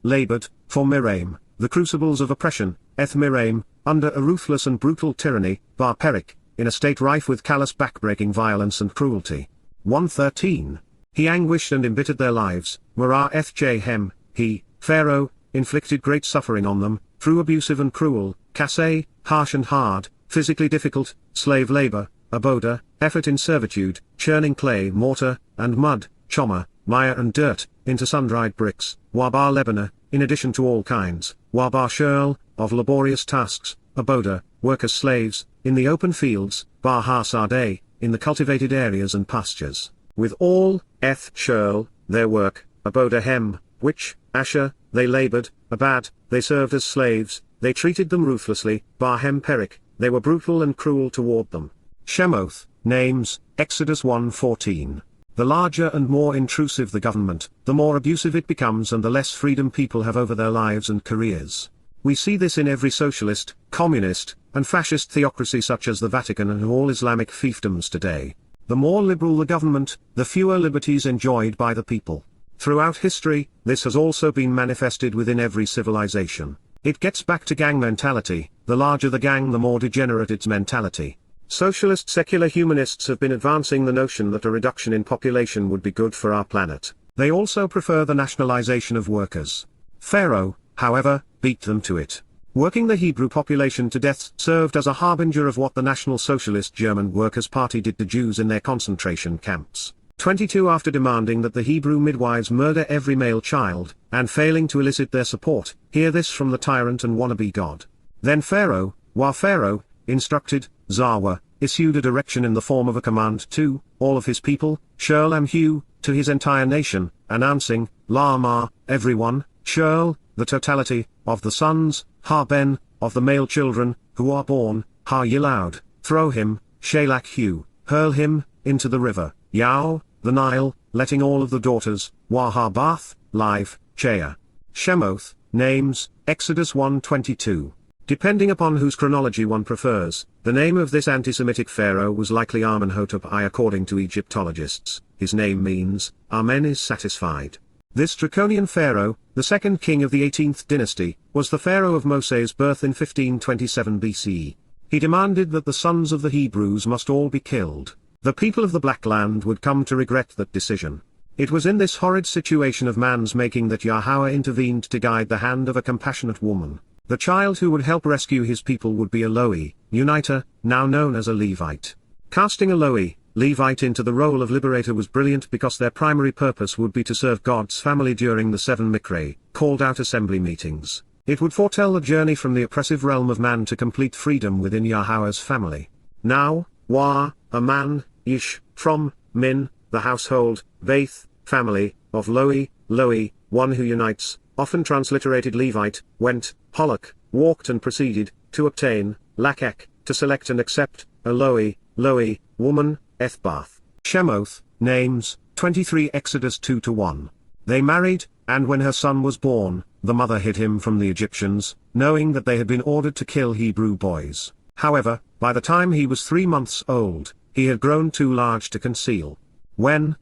labored, for Mitsraym, the crucibles of oppression, Mitsraym, under a ruthless and brutal tyranny, barbaric, in a state rife with callous backbreaking violence and cruelty. 113. He anguished and embittered their lives, Ethjem, he, Pharaoh, inflicted great suffering on them, through abusive and cruel, Kaseh, harsh and hard, physically difficult, slave labor, aboda, effort in servitude, churning clay, mortar, and mud, choma, mire and dirt, into sun-dried bricks, wabar lebana, in addition to all kinds, wabar shurl, of laborious tasks, aboda, work as slaves, in the open fields, bar ha-sardeh, in the cultivated areas and pastures. With all, shurl, their work, Abodahem, which, Asher, they labored, Abad, they served as slaves, they treated them ruthlessly, Bahem Perik, they were brutal and cruel toward them. Shemoth, names, Exodus 1:14. The larger and more intrusive the government, the more abusive it becomes and the less freedom people have over their lives and careers. We see this in every socialist, communist, and fascist theocracy such as the Vatican and all Islamic fiefdoms today. The more liberal the government, the fewer liberties enjoyed by the people. Throughout history, this has also been manifested within every civilization. It gets back to gang mentality, the larger the gang the more degenerate its mentality. Socialist secular humanists have been advancing the notion that a reduction in population would be good for our planet. They also prefer the nationalization of workers. Pharaoh, however, beat them to it. Working the Hebrew population to death served as a harbinger of what the National Socialist German Workers' Party did to Jews in their concentration camps. 22 After demanding that the Hebrew midwives murder every male child, and failing to elicit their support, hear this from the tyrant and wannabe god. Then Pharaoh, Pharaoh, instructed, Zawa, issued a direction in the form of a command to all of his people, Shurl Hu, to his entire nation, announcing, Lama, everyone, Shurl, the totality, of the sons, Ha-Ben, of the male children, who are born, Ha-Yilad, throw him, Shalak Hu, hurl him, into the river, Yao, the Nile, letting all of the daughters, Wahabath, live, Chea. Shemoth, names, Exodus 1:22. Depending upon whose chronology one prefers, the name of this anti-Semitic pharaoh was likely Amenhotep I according to Egyptologists. His name means, Amen is satisfied. This draconian pharaoh, the second king of the 18th dynasty, was the pharaoh of Moseh's birth in 1527 BCE. He demanded that the sons of the Hebrews must all be killed. The people of the Black Land would come to regret that decision. It was in this horrid situation of man's making that Yahweh intervened to guide the hand of a compassionate woman. The child who would help rescue his people would be a Lo'i, uniter, now known as a Levite. Casting a Lo'i, Levite into the role of liberator was brilliant because their primary purpose would be to serve God's family during the 7 Miqra'ey, called out assembly meetings. It would foretell the journey from the oppressive realm of man to complete freedom within Yahweh's family. Now, Wa, a man, Ish, from, Min, the household, Beyth, family, of Lo'i, one who unites, often transliterated Levite, went, Holok, walked and proceeded, to obtain, Lakek, to select and accept, a Lo'i, woman, Ethbath. Shemoth, names, 23 Exodus 2-1. They married, and when her son was born, the mother hid him from the Egyptians, knowing that they had been ordered to kill Hebrew boys. However, by the time he was 3 months old, he had grown too large to conceal. When,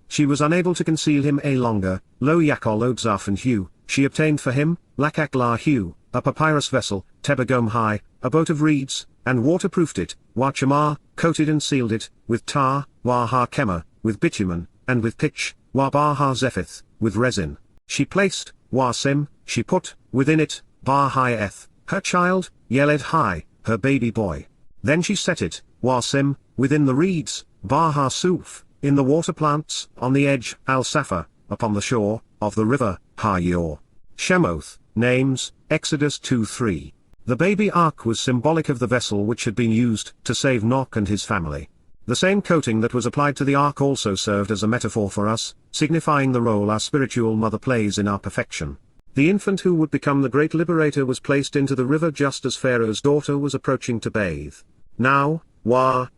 she was unable to conceal him any longer, Lo Yakol Odzaf and Hu, she obtained for him, Lakak La Hu, a papyrus vessel, Tebagom High, a boat of reeds, and waterproofed it, Wachamar, coated and sealed it, with tar, Waha Kema, with bitumen, and with pitch, Wabaha Zephith, with resin. She placed, Wasim, she put, within it, Bahai Eth, her child, Yeled High, her baby boy. Then she set it, Wasim, within the reeds, Baha Suf, in the water plants, on the edge, Al-Safa, upon the shore, of the river, Ha-Yor. Shemoth, names, Exodus 2:3. The baby ark was symbolic of the vessel which had been used to save Noach and his family. The same coating that was applied to the ark also served as a metaphor for us, signifying the role our spiritual mother plays in our perfection. The infant who would become the great liberator was placed into the river just as Pharaoh's daughter was approaching to bathe. Now,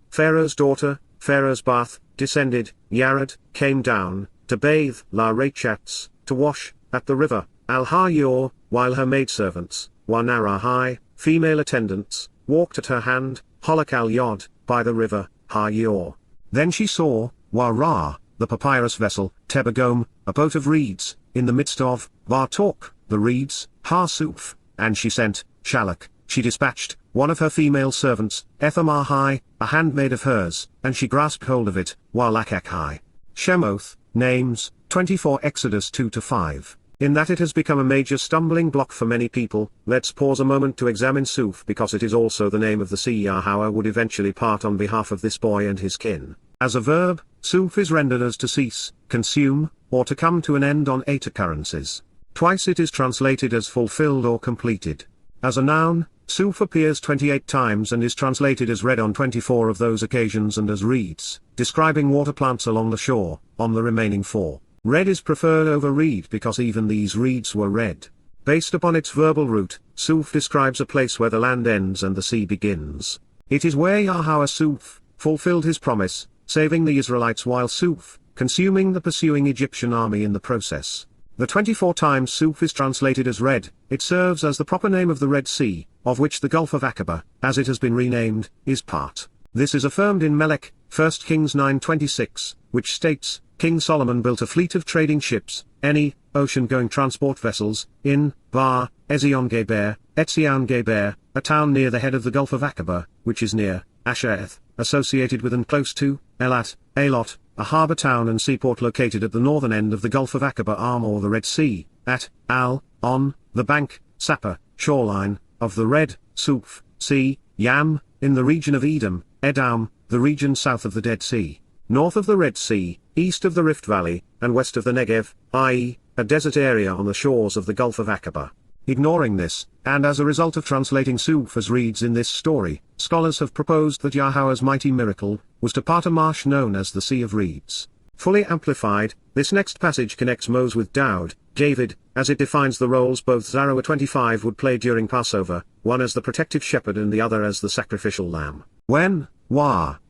Pharaoh's daughter, Pharaoh's bath, descended, Yared, came down, to bathe, La Rachatz, to wash, at the river, Al-Ha-Yor, while her maidservants, Wanarahai, female attendants, walked at her hand, Holok al-Yod, by the river, Ha-Yor. Then she saw, Ra, the papyrus vessel, Tebagom, a boat of reeds, in the midst of, Vartok, the reeds, Ha-Suf, and she sent, Shalak, she dispatched, one of her female servants, Ethamahai, a handmaid of hers, and she grasped hold of it, Walakakhai. Shemoth, names, 24 Exodus 2-5. In that it has become a major stumbling block for many people, let's pause a moment to examine Suf because it is also the name of the sea Yahweh would eventually part on behalf of this boy and his kin. As a verb, Suf is rendered as to cease, consume, or to come to an end on 8 occurrences. Twice it is translated as fulfilled or completed. As a noun, Suf appears 28 times and is translated as red on 24 of those occasions and as reeds, describing water plants along the shore, on the remaining 4. Red is preferred over reed because even these reeds were red. Based upon its verbal root, Suf describes a place where the land ends and the sea begins. It is where Yahowah Suf fulfilled his promise, saving the Israelites while Suf consuming the pursuing Egyptian army in the process. The 24 times Suf is translated as red, it serves as the proper name of the Red Sea, of which the Gulf of Aqaba, as it has been renamed, is part. This is affirmed in Melech, 1 Kings 9:26, which states, King Solomon built a fleet of trading ships, any, ocean-going transport vessels, in, Bar, Ezion-Geber, Etzion-Geber, a town near the head of the Gulf of Aqaba, which is near, Ashereth, associated with and close to, Elat, Elot, a harbour town and seaport located at the northern end of the Gulf of Aqaba arm or the Red Sea, at, Al, on, the bank, Sapa, shoreline, of the Red, Suf, Sea, Yam, in the region of Edom, Edom, the region south of the Dead Sea, north of the Red Sea, east of the Rift Valley, and west of the Negev, i.e., a desert area on the shores of the Gulf of Aqaba. Ignoring this, and as a result of translating Suf as reeds in this story, scholars have proposed that Yahowah's mighty miracle was to part a marsh known as the Sea of Reeds. Fully amplified, this next passage connects Moseh with Dowd, David, as it defines the roles both Zerah 25 would play during Passover, one as the protective shepherd and the other as the sacrificial lamb. When,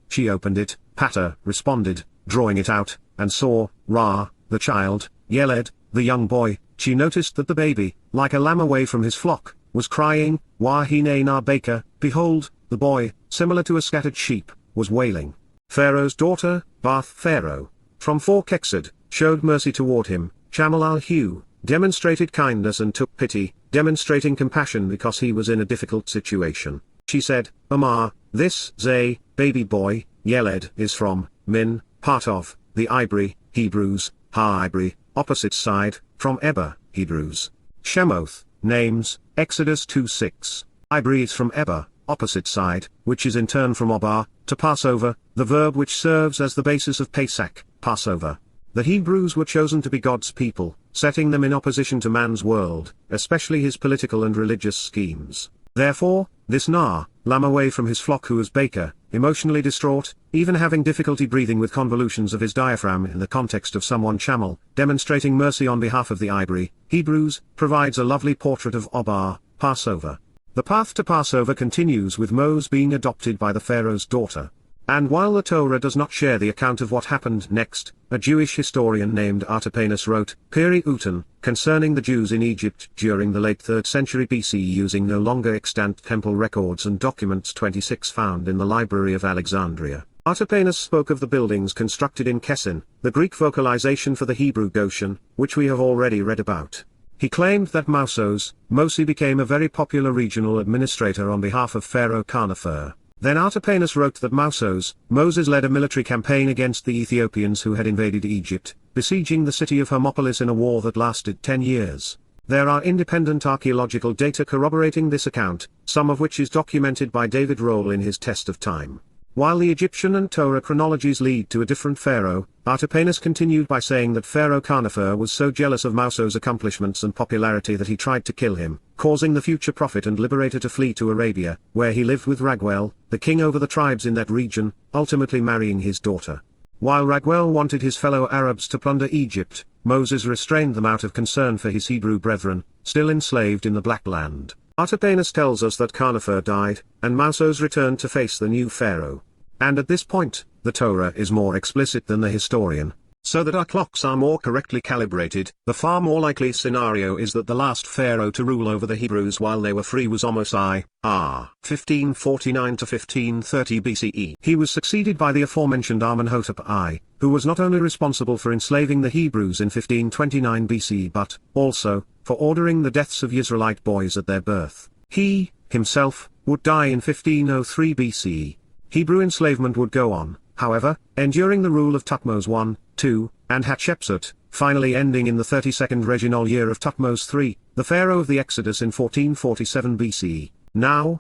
she opened it, Pata responded, drawing it out, and saw, Ra, the child, Yeled, the young boy, she noticed that the baby, like a lamb away from his flock, was crying, Wahine na baker, behold, the boy, similar to a scattered sheep, was wailing. Pharaoh's daughter, Bath Pharaoh, from 4 Keksad, showed mercy toward him, Chamal al-Hu, demonstrated kindness and took pity, demonstrating compassion because he was in a difficult situation. She said, Amar, this, Zay, baby boy, Yeled is from, Min, part of, the Ibri, Hebrews, Ha-Ibri, opposite side, from Eber, Hebrews. Shemoth, names, Exodus 2:6. Ibri is from Eber, opposite side, which is in turn from Obar, to Passover, the verb which serves as the basis of Pesach, Passover. The Hebrews were chosen to be God's people, setting them in opposition to man's world, especially his political and religious schemes. Therefore, this lamb away from his flock who was baker, emotionally distraught, even having difficulty breathing with convolutions of his diaphragm in the context of someone Chamal, demonstrating mercy on behalf of the Ibri, Hebrews, provides a lovely portrait of Obar, Passover. The path to Passover continues with Moseh being adopted by the Pharaoh's daughter. And while the Torah does not share the account of what happened next, a Jewish historian named Artapanus wrote, Peri Utan, concerning the Jews in Egypt during the late 3rd century BC using no longer extant temple records and documents 26 found in the Library of Alexandria. Artapanus spoke of the buildings constructed in Kesin, the Greek vocalization for the Hebrew Goshen, which we have already read about. He claimed that Moseh became a very popular regional administrator on behalf of Pharaoh Kharnefer. Then Artapanus wrote that Moses led a military campaign against the Ethiopians who had invaded Egypt, besieging the city of Hermopolis in a war that lasted 10 years. There are independent archaeological data corroborating this account, some of which is documented by David Rohl in his Test of Time. While the Egyptian and Torah chronologies lead to a different pharaoh, Artapanus continued by saying that Pharaoh Kharnefer was so jealous of Moseh's accomplishments and popularity that he tried to kill him, causing the future prophet and liberator to flee to Arabia, where he lived with Raguel, the king over the tribes in that region, ultimately marrying his daughter. While Raguel wanted his fellow Arabs to plunder Egypt, Moses restrained them out of concern for his Hebrew brethren, still enslaved in the Black Land. Artapanus tells us that Kharnefer died, and Moses returned to face the new pharaoh. And at this point, the Torah is more explicit than the historian. So that our clocks are more correctly calibrated, the far more likely scenario is that the last pharaoh to rule over the Hebrews while they were free was Moseh, 1549 to 1530 BCE. He was succeeded by the aforementioned Amenhotep I, who was not only responsible for enslaving the Hebrews in 1529 BC but, also, for ordering the deaths of Israelite boys at their birth. He, himself, would die in 1503 BCE. Hebrew enslavement would go on, however, enduring the rule of Thutmose I, II, and Hatshepsut, finally ending in the 32nd regnal year of Thutmose III, the pharaoh of the Exodus in 1447 BCE. Now,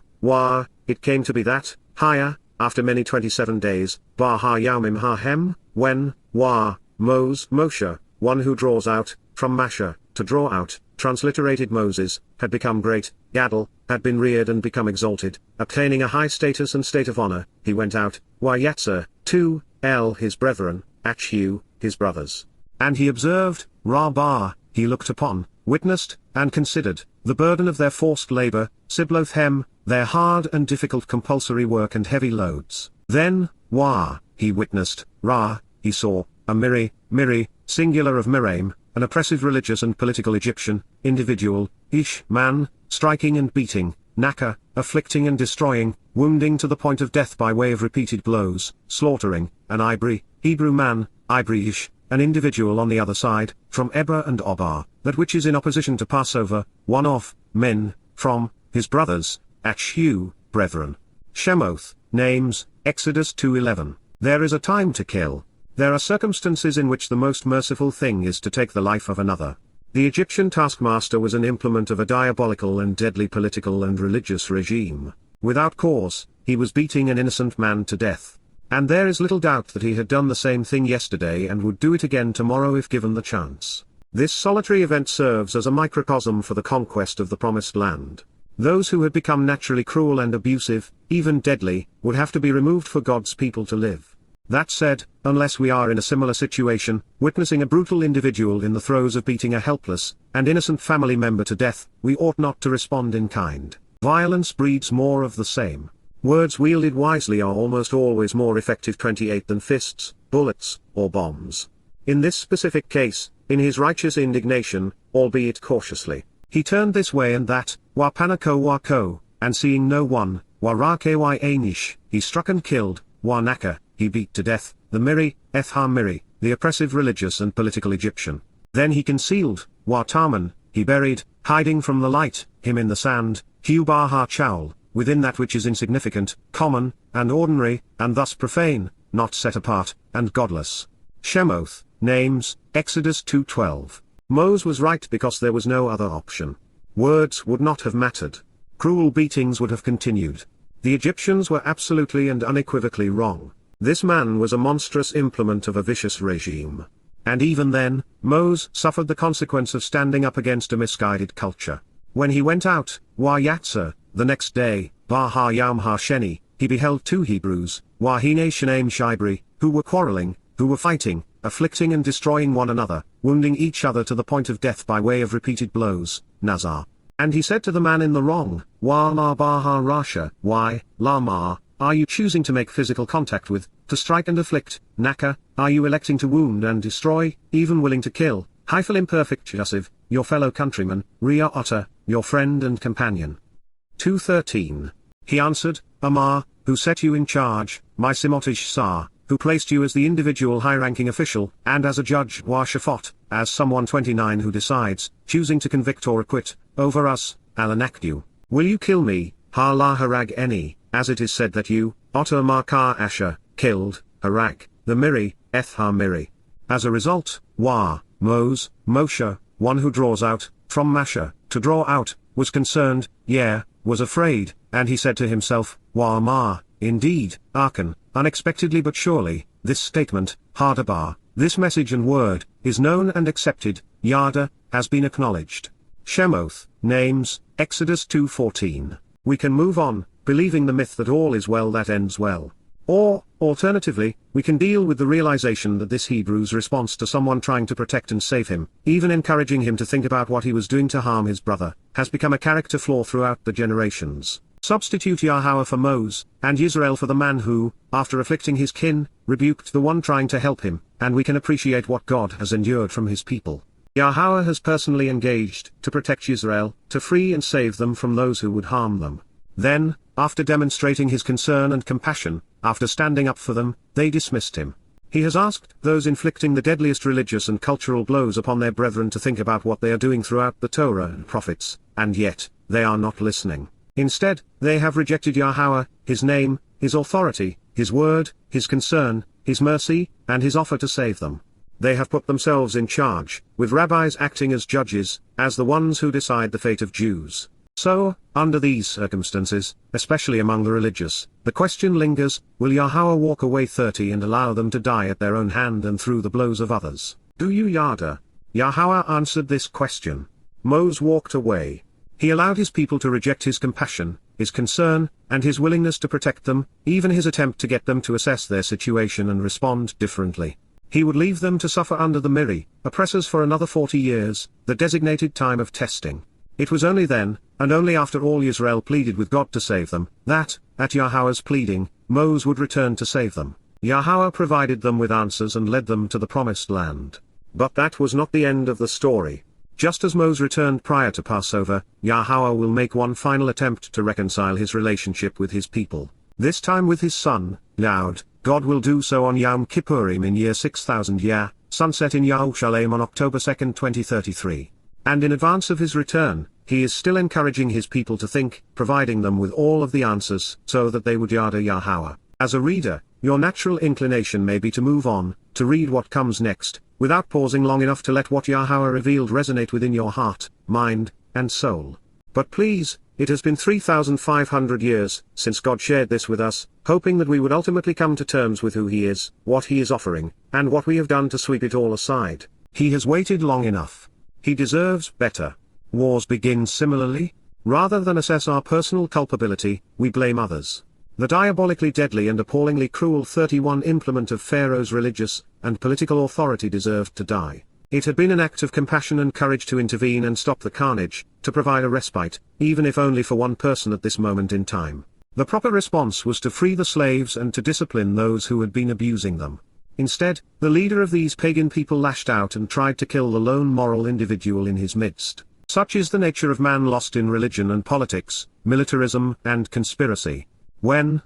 it came to be that, after many 27 days, Bar ha-Yaumim ha-Hem, when, Moshe, one who draws out, from Masha, to draw out, transliterated Moses, had become great, Gadol, had been reared and become exalted, obtaining a high status and state of honor, he went out, Yatzer, 2, his brethren, Achu, his brothers. And he observed, Rabbah, he looked upon, witnessed, and considered, the burden of their forced labor, Siblothem, their hard and difficult compulsory work and heavy loads. Then, Wah, he witnessed, Ra, he saw, a Miri, singular of Mitsraym, an oppressive religious and political Egyptian, individual, Ish, man, striking and beating, Naka, afflicting and destroying, wounding to the point of death by way of repeated blows, slaughtering, an Ibri, Hebrew man, Ibri-ish, an individual on the other side, from Eber and Obar, that which is in opposition to Passover, one of, men, from, his brothers, Achu, brethren. Shemoth, names, Exodus 2:11. There is a time to kill. There are circumstances in which the most merciful thing is to take the life of another. The Egyptian taskmaster was an implement of a diabolical and deadly political and religious regime. Without cause, he was beating an innocent man to death. And there is little doubt that he had done the same thing yesterday and would do it again tomorrow if given the chance. This solitary event serves as a microcosm for the conquest of the Promised Land. Those who had become naturally cruel and abusive, even deadly, would have to be removed for God's people to live. That said, unless we are in a similar situation, witnessing a brutal individual in the throes of beating a helpless and innocent family member to death, we ought not to respond in kind. Violence breeds more of the same. Words wielded wisely are almost always more effective 28 than fists, bullets, or bombs. In this specific case, in his righteous indignation, albeit cautiously, he turned this way and that, Wapanako, and seeing no one, Warake he struck and killed, Wanaka, he beat to death, the Miri, Miri, the oppressive religious and political Egyptian. Then he concealed, Wataman, he buried, hiding from the light, him in the sand, Hubaha Chaul, within that which is insignificant, common, and ordinary, and thus profane, not set apart, and godless. Shemoth, names, Exodus 2:12. Moses was right because there was no other option. Words would not have mattered. Cruel beatings would have continued. The Egyptians were absolutely and unequivocally wrong. This man was a monstrous implement of a vicious regime. And even then, Moses suffered the consequence of standing up against a misguided culture. When he went out, Wayatsa, the next day, Baha Yam Sheni, he beheld two Hebrews, Wahine Shanaim Shibri, who were quarreling, who were fighting, afflicting and destroying one another, wounding each other to the point of death by way of repeated blows, Nazar. And he said to the man in the wrong, Wama Baha Rasha, why, Lama, are you choosing to make physical contact with, to strike and afflict, Naka, are you electing to wound and destroy, even willing to kill, Hyphal imperfect Yasiv, your fellow countryman, Ria Otter, your friend and companion. 2:13. He answered, Amar, who set you in charge, my Simotish Sar, who placed you as the individual high-ranking official, and as a judge Washafot, as someone 29 who decides, choosing to convict or acquit, over us, Alanakdu. Will you kill me, Ha-la Harag Eni, as it is said that you, Otter Markar Asher, killed, Harag, the Miri, Miri. As a result, Moshe, one who draws out, from Masha, to draw out, was concerned, was afraid, and he said to himself, Ma, indeed, Arkan, unexpectedly but surely, this statement, Hadabar, this message and word, is known and accepted, Yada, has been acknowledged. Shemoth, names, Exodus 2:14. We can move on, believing the myth that all is well that ends well. Or, alternatively, we can deal with the realization that this Hebrew's response to someone trying to protect and save him, even encouraging him to think about what he was doing to harm his brother, has become a character flaw throughout the generations. Substitute Yahowah for Moses, and Yisra'el for the man who, after afflicting his kin, rebuked the one trying to help him, and we can appreciate what God has endured from his people. Yahowah has personally engaged to protect Yisra'el, to free and save them from those who would harm them. Then, after demonstrating his concern and compassion, after standing up for them, they dismissed him. He has asked those inflicting the deadliest religious and cultural blows upon their brethren to think about what they are doing throughout the Torah and prophets, and yet, they are not listening. Instead, they have rejected Yahowah, his name, his authority, his word, his concern, his mercy, and his offer to save them. They have put themselves in charge, with rabbis acting as judges, as the ones who decide the fate of Jews. So, under these circumstances, especially among the religious, the question lingers, will Yahowah walk away 30 and allow them to die at their own hand and through the blows of others? Do you Yada? Yahowah answered this question. Moses walked away. He allowed his people to reject his compassion, his concern, and his willingness to protect them, even his attempt to get them to assess their situation and respond differently. He would leave them to suffer under the Miqra'ey oppressors for another 40 years, the designated time of testing. It was only then, and only after all Yisrael pleaded with God to save them, that, at Yahowah's pleading, Moses would return to save them. Yahowah provided them with answers and led them to the promised land. But that was not the end of the story. Just as Moses returned prior to Passover, Yahowah will make one final attempt to reconcile his relationship with his people. This time with his son, Dowd. God will do so on Yom Kippurim in year 6000 Yah, sunset in Yerushalayim on October 2, 2033. And in advance of his return, he is still encouraging his people to think, providing them with all of the answers so that they would Yada Yahowah. As a reader, your natural inclination may be to move on, to read what comes next, without pausing long enough to let what Yahowah revealed resonate within your heart, mind, and soul. But please, it has been 3,500 years since God shared this with us, hoping that we would ultimately come to terms with who He is, what He is offering, and what we have done to sweep it all aside. He has waited long enough. He deserves better. Wars begin similarly. Rather than assess our personal culpability, we blame others. The diabolically deadly and appallingly cruel 31 implement of Pharaoh's religious and political authority deserved to die. It had been an act of compassion and courage to intervene and stop the carnage, to provide a respite, even if only for one person at this moment in time. The proper response was to free the slaves and to discipline those who had been abusing them. Instead, the leader of these pagan people lashed out and tried to kill the lone moral individual in his midst. Such is the nature of man lost in religion and politics, militarism and conspiracy. When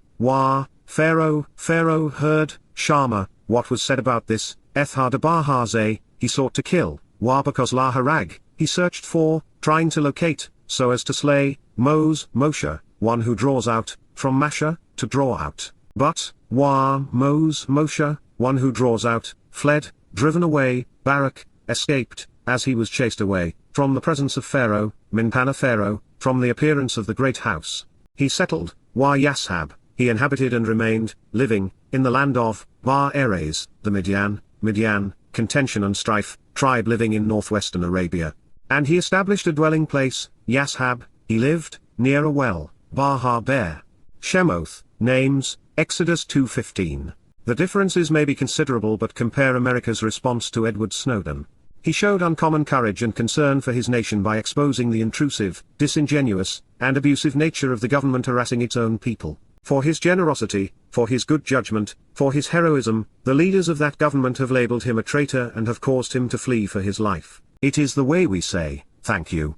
Pharaoh heard, Shama, what was said about this, Ethar he sought to kill, because La Harag, he searched for, trying to locate, so as to slay, Moshe, one who draws out, from Masha, to draw out. But, Moshe, one who draws out, fled, driven away, Barak, escaped, as he was chased away, from the presence of Pharaoh, Minpana Pharaoh, from the appearance of the great house. He settled, Yashab, he inhabited and remained, living, in the land of, Erez, the Midian, contention and strife, tribe living in northwestern Arabia. And he established a dwelling place, Yashab, he lived, near a well, Bear. Shemoth, names, Exodus 2:15. The differences may be considerable, but compare America's response to Edward Snowden. He showed uncommon courage and concern for his nation by exposing the intrusive, disingenuous, and abusive nature of the government harassing its own people. For his generosity, for his good judgment, for his heroism, the leaders of that government have labeled him a traitor and have caused him to flee for his life. It is the way we say, thank you,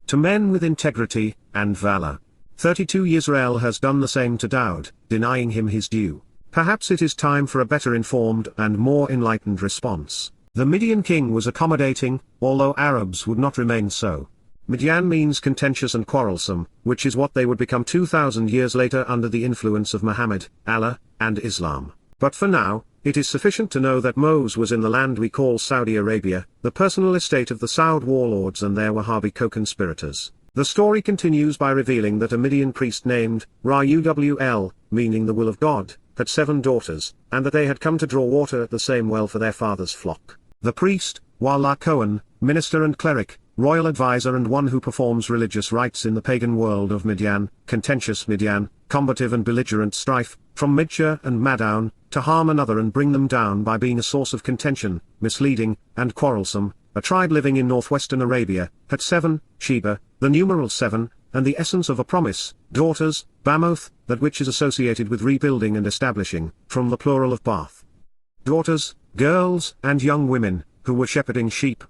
to men with integrity and valor. 32 Yisra'el has done the same to Dowd, denying him his due. Perhaps it is time for a better informed and more enlightened response. The Midian king was accommodating, although Arabs would not remain so. Midian means contentious and quarrelsome, which is what they would become 2,000 years later under the influence of Muhammad, Allah, and Islam. But for now, it is sufficient to know that Moses was in the land we call Saudi Arabia, the personal estate of the Saud warlords and their Wahhabi co-conspirators. The story continues by revealing that a Midian priest named Ra'ul, meaning the will of God, had 7 daughters, and that they had come to draw water at the same well for their father's flock. The priest, Wala Cohen, minister and cleric, royal advisor and one who performs religious rites in the pagan world of Midian, contentious Midian, combative and belligerent strife, from Midsha and Madown, to harm another and bring them down by being a source of contention, misleading, and quarrelsome, a tribe living in northwestern Arabia, had 7, Sheba, the numeral 7, and the essence of a promise, daughters, Bamoth, that which is associated with rebuilding and establishing, from the plural of Bath. Daughters, girls, and young women, who were shepherding sheep,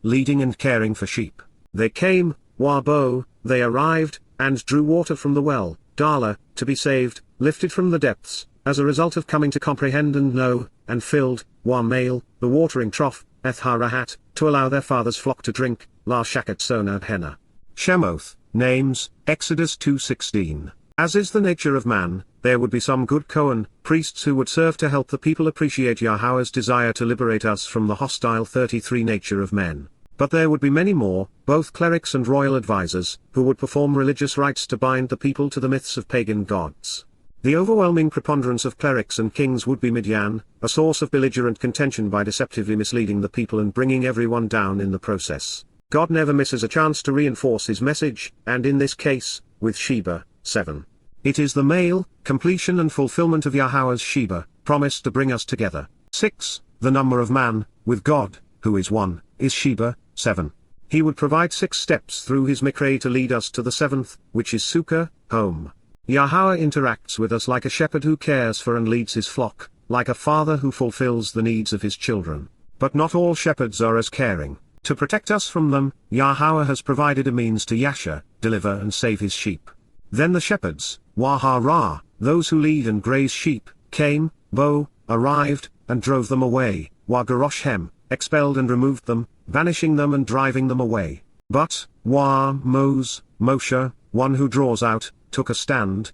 leading and caring for sheep. They came, they arrived, and drew water from the well, Dala, to be saved, lifted from the depths, as a result of coming to comprehend and know, and filled, male, the watering trough, Etharahat, to allow their father's flock to drink, La Shakat Sonad Henna. Shemoth, names, Exodus 2:16. As is the nature of man, there would be some good Cohen priests who would serve to help the people appreciate Yahowah's desire to liberate us from the hostile 33 nature of men. But there would be many more, both clerics and royal advisors, who would perform religious rites to bind the people to the myths of pagan gods. The overwhelming preponderance of clerics and kings would be Midian, a source of belligerent contention by deceptively misleading the people and bringing everyone down in the process. God never misses a chance to reinforce his message, and in this case, with Sheba, 7. It is the male, completion and fulfillment of Yahowah's Sheba, promise to bring us together. 6. the number of man, with God, who is one, is Sheba, 7. He would provide 6 steps through his Miqra'ey to lead us to the 7th, which is Sukkah, home. Yahowah interacts with us like a shepherd who cares for and leads his flock, like a father who fulfills the needs of his children. But not all shepherds are as caring. To protect us from them, Yahowah has provided a means to Yasha, deliver and save his sheep. Then the shepherds, Wah-ha-rah, those who lead and graze sheep, came, arrived, and drove them away, Wah-garoshem, expelled and removed them, banishing them and driving them away. But, Moshe, one who draws out, took a stand,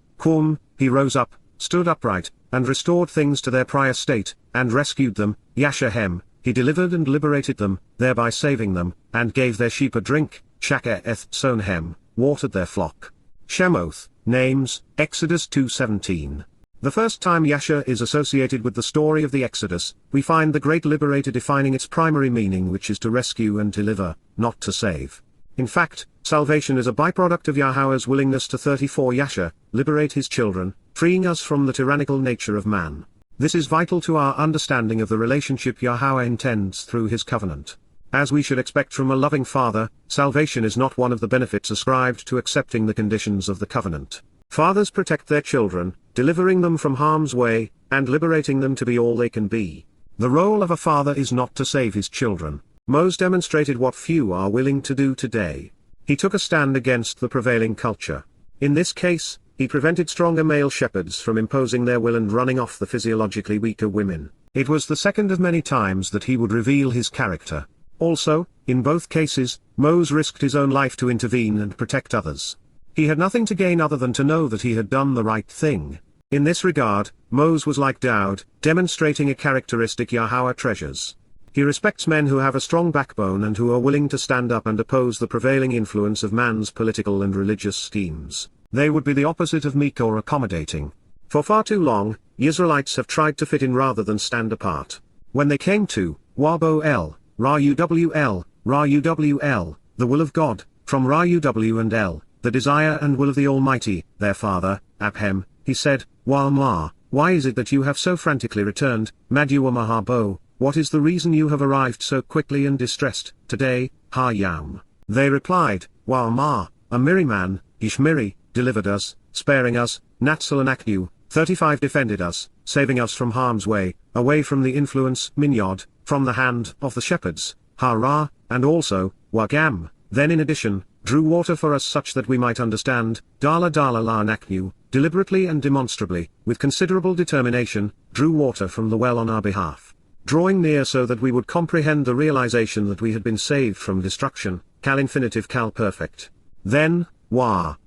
he rose up, stood upright, and restored things to their prior state, and rescued them, Yashahem, he delivered and liberated them, thereby saving them, and gave their sheep a drink, Shaka-eth-sonhem, watered their flock. Shemoth, names, Exodus 2:17. The first time Yasha is associated with the story of the Exodus, we find the great liberator defining its primary meaning, which is to rescue and deliver, not to save. In fact, salvation is a byproduct of Yahowah's willingness to 34 Yasha, liberate his children, freeing us from the tyrannical nature of man. This is vital to our understanding of the relationship Yahowah intends through his covenant. As we should expect from a loving father, salvation is not one of the benefits ascribed to accepting the conditions of the covenant. Fathers protect their children, delivering them from harm's way, and liberating them to be all they can be. The role of a father is not to save his children. Moseh demonstrated what few are willing to do today. He took a stand against the prevailing culture. In this case, he prevented stronger male shepherds from imposing their will and running off the physiologically weaker women. It was the second of many times that he would reveal his character. Also, in both cases, Moseh risked his own life to intervene and protect others. He had nothing to gain other than to know that he had done the right thing. In this regard, Moseh was like Dowd, demonstrating a characteristic Yahowah treasures. He respects men who have a strong backbone and who are willing to stand up and oppose the prevailing influence of man's political and religious schemes. They would be the opposite of meek or accommodating. For far too long, Israelites have tried to fit in rather than stand apart. When they came to Waboel, Ra-U-W-L, the will of God, from Ra-U-W and L, the desire and will of the Almighty, their father, Abhem, he said, Walmar, why is it that you have so frantically returned, Madua Mahabo, what is the reason you have arrived so quickly and distressed, today, Ha-Yam? They replied, Walmar, a Miriman, Ishmiri, delivered us, sparing us, Natsal and Aknu, 35 defended us, saving us from harm's way, away from the influence, Minyod, from the hand of the shepherds, Ha-Ra, and also, Wagam, then in addition, drew water for us such that we might understand, Dala la Naknu, deliberately and demonstrably, with considerable determination, drew water from the well on our behalf. Drawing near so that we would comprehend the realization that we had been saved from destruction, Cal infinitive Cal perfect. Then,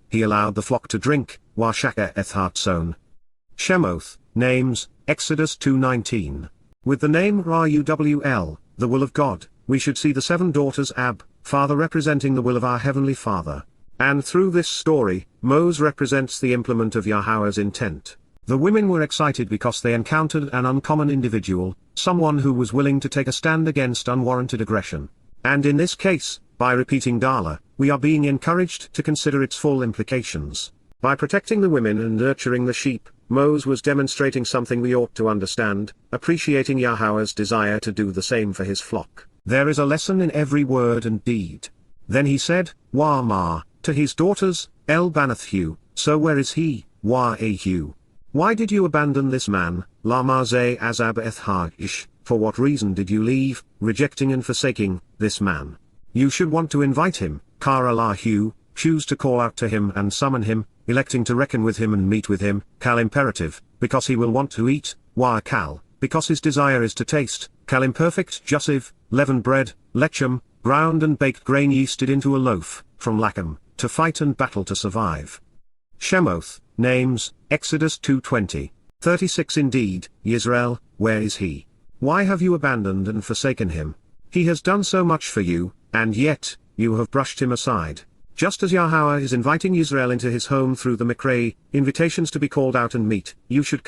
he allowed the flock to drink, Shaka eth-heartzone. Shemoth, names, Exodus 2:19. With the name Ra-U-W-L, the will of God, we should see the 7 daughters Ab, Father representing the will of our Heavenly Father. And through this story, Moseh represents the implement of Yahowah's intent. The women were excited because they encountered an uncommon individual, someone who was willing to take a stand against unwarranted aggression. And in this case, by repeating Dala, we are being encouraged to consider its full implications. By protecting the women and nurturing the sheep, Moseh was demonstrating something we ought to understand, appreciating Yahowah's desire to do the same for his flock. There is a lesson in every word and deed. Then he said, Wah-ma, to his daughters, El-Banath-hu, so where is he, Wah-ahu? Why did you abandon this man, La-ma-zeh azab-eth-ha-ish, for what reason did you leave, rejecting and forsaking, this man? You should want to invite him, Kara-lahu, choose to call out to him and summon him, electing to reckon with him and meet with him, Kal imperative, because he will want to eat, Wah-kal, because his desire is to taste, Kal imperfect jussive, leavened bread, lechem, ground and baked grain yeasted into a loaf, from lachem, to fight and battle to survive. Shemoth, names, Exodus 2:20. 36 Indeed, Yisra'el, where is he? Why have you abandoned and forsaken him? He has done so much for you, and yet, you have brushed him aside. Just as Yahowah is inviting Yisra'el into his home through the Miqra'ey, invitations to be called out and meet, you should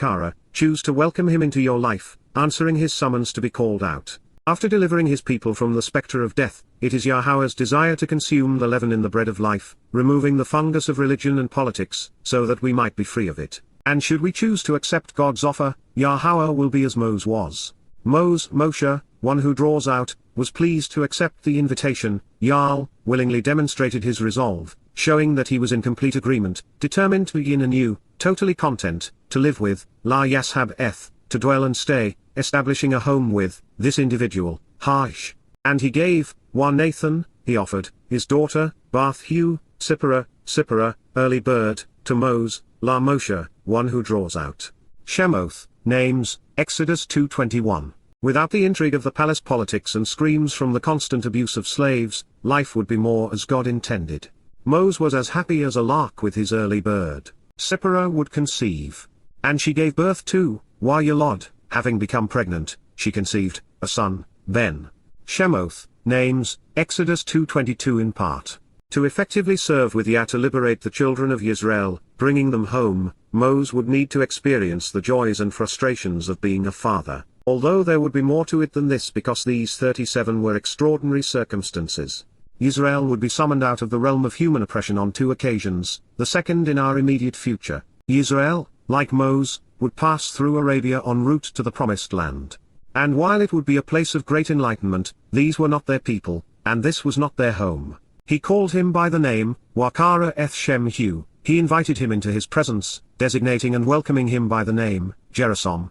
choose to welcome him into your life, answering his summons to be called out. After delivering his people from the spectre of death, it is Yahowah's desire to consume the leaven in the bread of life, removing the fungus of religion and politics, so that we might be free of it. And should we choose to accept God's offer, Yahowah will be as Moseh was. Moshe, one who draws out, was pleased to accept the invitation. Yal willingly demonstrated his resolve, showing that he was in complete agreement, determined to begin anew, totally content, to live with, la yashab eth, to dwell and stay, establishing a home with, this individual, Haish. And he gave, one Nathan, he offered, his daughter, Bath-Hu, Sipporah, early bird, to Moses, la Moshe, one who draws out. Shemoth, names, Exodus 2:21. Without the intrigue of the palace politics and screams from the constant abuse of slaves, life would be more as God intended. Moses was as happy as a lark with his early bird. Sipporah would conceive. And she gave birth to, YYV4C1, having become pregnant, she conceived, a son, Ben. Shemoth, names, Exodus 2:22 in part. To effectively serve with Yah to liberate the children of Yisra'el, bringing them home, Moses would need to experience the joys and frustrations of being a father, although there would be more to it than this because these 37 were extraordinary circumstances. Yisrael would be summoned out of the realm of human oppression on 2 occasions, the second in our immediate future. Yisrael, like Moses, would pass through Arabia en route to the Promised Land. And while it would be a place of great enlightenment, these were not their people, and this was not their home. He called him by the name, Wakara eth Shem Hu. He invited him into his presence, designating and welcoming him by the name, Jerusom,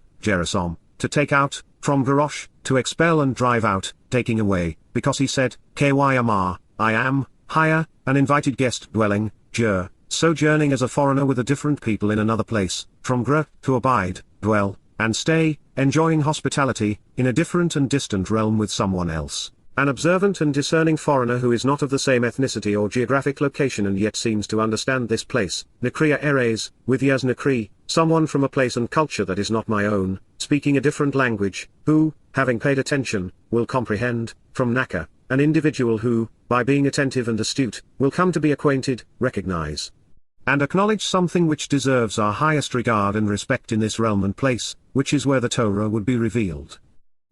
to take out, from Garosh, to expel and drive out, taking away, because he said, Kyamar, I am, higher, an invited guest dwelling, sojourning as a foreigner with a different people in another place, from Gra, to abide, dwell, and stay, enjoying hospitality, in a different and distant realm with someone else. An observant and discerning foreigner who is not of the same ethnicity or geographic location and yet seems to understand this place, Miqra'ey, with Yaz Miqra'ey, someone from a place and culture that is not my own, speaking a different language, who, having paid attention, will comprehend, from Naka, an individual who, by being attentive and astute, will come to be acquainted, recognize, and acknowledge something which deserves our highest regard and respect in this realm and place, which is where the Torah would be revealed.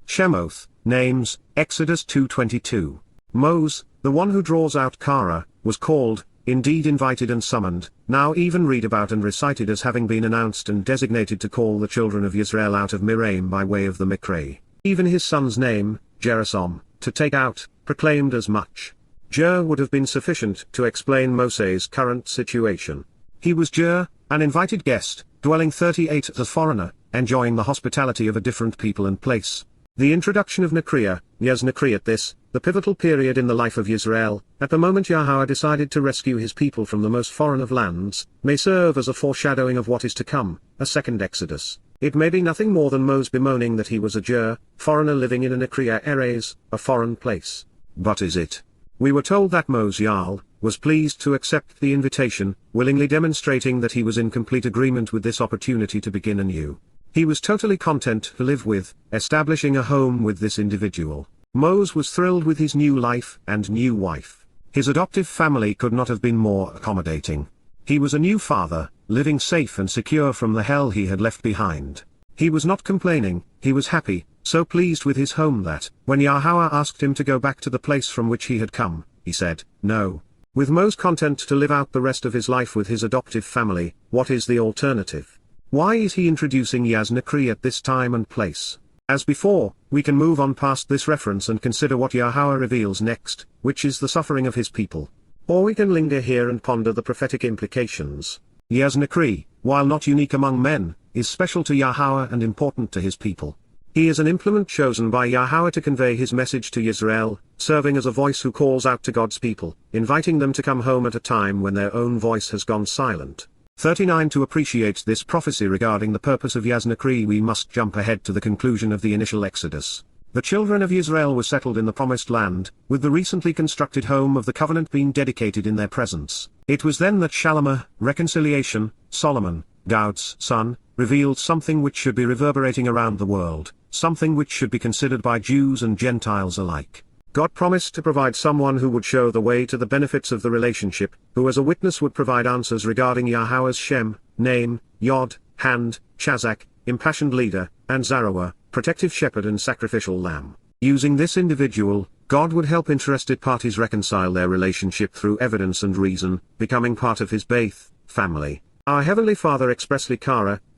Shemoth, names, Exodus 2:22. Moses, the one who draws out Kara, was called, indeed invited and summoned, now even read about and recited as having been announced and designated to call the children of Yisrael out of Mitsraym by way of the Miqra'ey. Even his son's name, Jerusom, to take out, proclaimed as much. Would have been sufficient to explain Moseh's current situation. He was an invited guest, dwelling 38 as a foreigner, enjoying the hospitality of a different people and place. The introduction of Yaz Miqra'ey at this, the pivotal period in the life of Yisrael, at the moment Yahweh decided to rescue his people from the most foreign of lands, may serve as a foreshadowing of what is to come, a second Exodus. It may be nothing more than Moses bemoaning that he was a foreigner living in a Miqra'ey, a foreign place. But is it? We were told that Moses was pleased to accept the invitation, willingly demonstrating that he was in complete agreement with this opportunity to begin anew. He was totally content to live with, establishing a home with this individual. Moses was thrilled with his new life and new wife. His adoptive family could not have been more accommodating. He was a new father, living safe and secure from the hell he had left behind. He was not complaining, he was happy, so pleased with his home that, when Yahweh asked him to go back to the place from which he had come, he said, no. With Moses content to live out the rest of his life with his adoptive family, what is the alternative? Why is he introducing Yaz Miqra'ey at this time and place? As before, we can move on past this reference and consider what Yahweh reveals next, which is the suffering of his people. Or we can linger here and ponder the prophetic implications. Yaz Miqra'ey, while not unique among men, is special to Yahweh and important to his people. He is an implement chosen by Yahweh to convey his message to Yisrael, serving as a voice who calls out to God's people, inviting them to come home at a time when their own voice has gone silent. 39 To appreciate this prophecy regarding the purpose of Yaz Miqra'ey we must jump ahead to the conclusion of the initial Exodus. The children of Israel were settled in the Promised Land, with the recently constructed home of the covenant being dedicated in their presence. It was then that Shalom, reconciliation, Solomon, Dowd's son, revealed something which should be reverberating around the world, something which should be considered by Jews and Gentiles alike. God promised to provide someone who would show the way to the benefits of the relationship, who as a witness would provide answers regarding Yahweh's Shem, name, Yod, hand, Chazak, impassioned leader, and Zarawa, protective shepherd and sacrificial lamb. Using this individual, God would help interested parties reconcile their relationship through evidence and reason, becoming part of his Beyth family. Our Heavenly Father expressly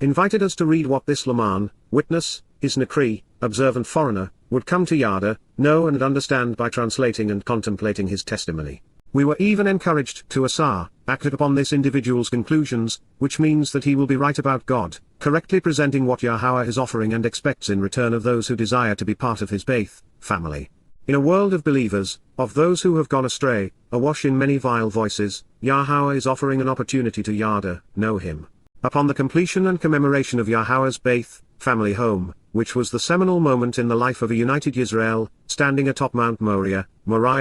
invited us to read what this Laman, witness, is Miqra'ey, observant foreigner, would come to Yada, know and understand by translating and contemplating his testimony. We were even encouraged to acted upon this individual's conclusions, which means that he will be right about God, correctly presenting what Yahowah is offering and expects in return of those who desire to be part of his Beyth family. In a world of believers, of those who have gone astray, awash in many vile voices, Yahowah is offering an opportunity to Yada, know him. Upon the completion and commemoration of Yahowah's Beyth family home, which was the seminal moment in the life of a united Yisra'el, standing atop Mount Moriah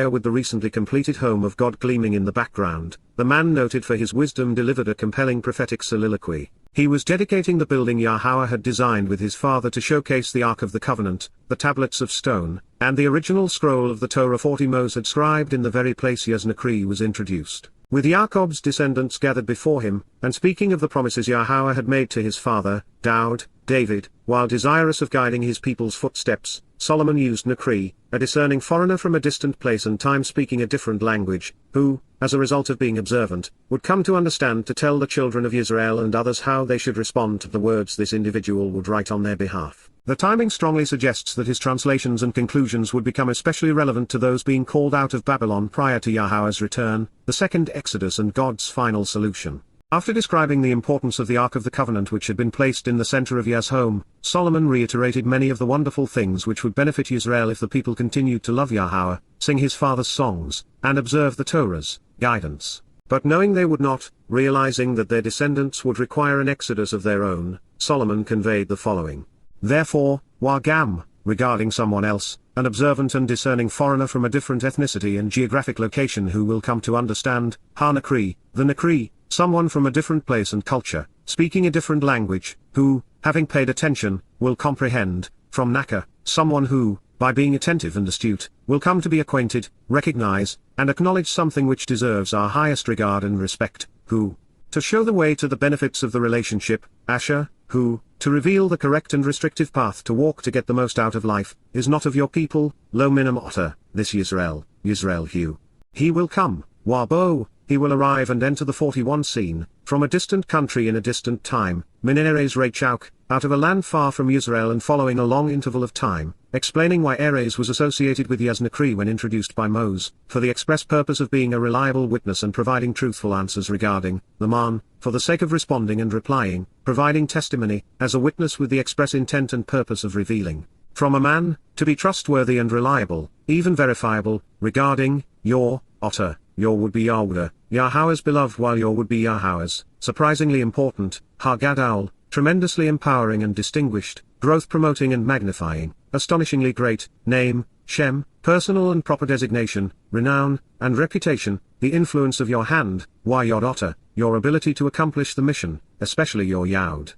with the recently completed home of God gleaming in the background, the man noted for his wisdom delivered a compelling prophetic soliloquy. He was dedicating the building Yahowah had designed with his father to showcase the Ark of the Covenant, the tablets of stone, and the original scroll of the Torah 40 Moseh had scribed in the very place Miqra'ey was introduced. With Jacob's descendants gathered before him, and speaking of the promises Yahowah had made to his father, Dowd, David, while desirous of guiding his people's footsteps, Solomon used Miqra'ey, a discerning foreigner from a distant place and time speaking a different language, who, as a result of being observant, would come to understand to tell the children of Yisrael and others how they should respond to the words this individual would write on their behalf. The timing strongly suggests that his translations and conclusions would become especially relevant to those being called out of Babylon prior to Yahowah's return, the second Exodus and God's final solution. After describing the importance of the Ark of the Covenant which had been placed in the center of Yah's home, Solomon reiterated many of the wonderful things which would benefit Yisrael if the people continued to love Yahowah, sing his father's songs, and observe the Torah's guidance. But knowing they would not, realizing that their descendants would require an exodus of their own, Solomon conveyed the following. Therefore, Wagam, regarding someone else, an observant and discerning foreigner from a different ethnicity and geographic location who will come to understand, Miqra'ey, the Miqra'ey, someone from a different place and culture, speaking a different language, who, having paid attention, will comprehend, from Naka, someone who, by being attentive and astute, will come to be acquainted, recognize, and acknowledge something which deserves our highest regard and respect, who, to show the way to the benefits of the relationship, Asher, who, to reveal the correct and restrictive path to walk to get the most out of life, is not of your people, lo minim otter, this Yisra'el Hugh. He will come, Wabo, he will arrive and enter the 41 scene, from a distant country in a distant time, Mineres Rechauk, out of a land far from Yisrael and following a long interval of time, explaining why Erez was associated with Miqra'ey when introduced by Moseh, for the express purpose of being a reliable witness and providing truthful answers regarding, the man, for the sake of responding and replying, providing testimony, as a witness with the express intent and purpose of revealing, from a man, to be trustworthy and reliable, even verifiable, regarding, your, otter, your would-be Yahweh, Yahowah's beloved while your would-be Yahowah's, surprisingly important, Hagadal, tremendously empowering and distinguished, growth-promoting and magnifying, astonishingly great, name, Shem, personal and proper designation, renown, and reputation, the influence of your hand, Yod otter, your ability to accomplish the mission, especially your Yod.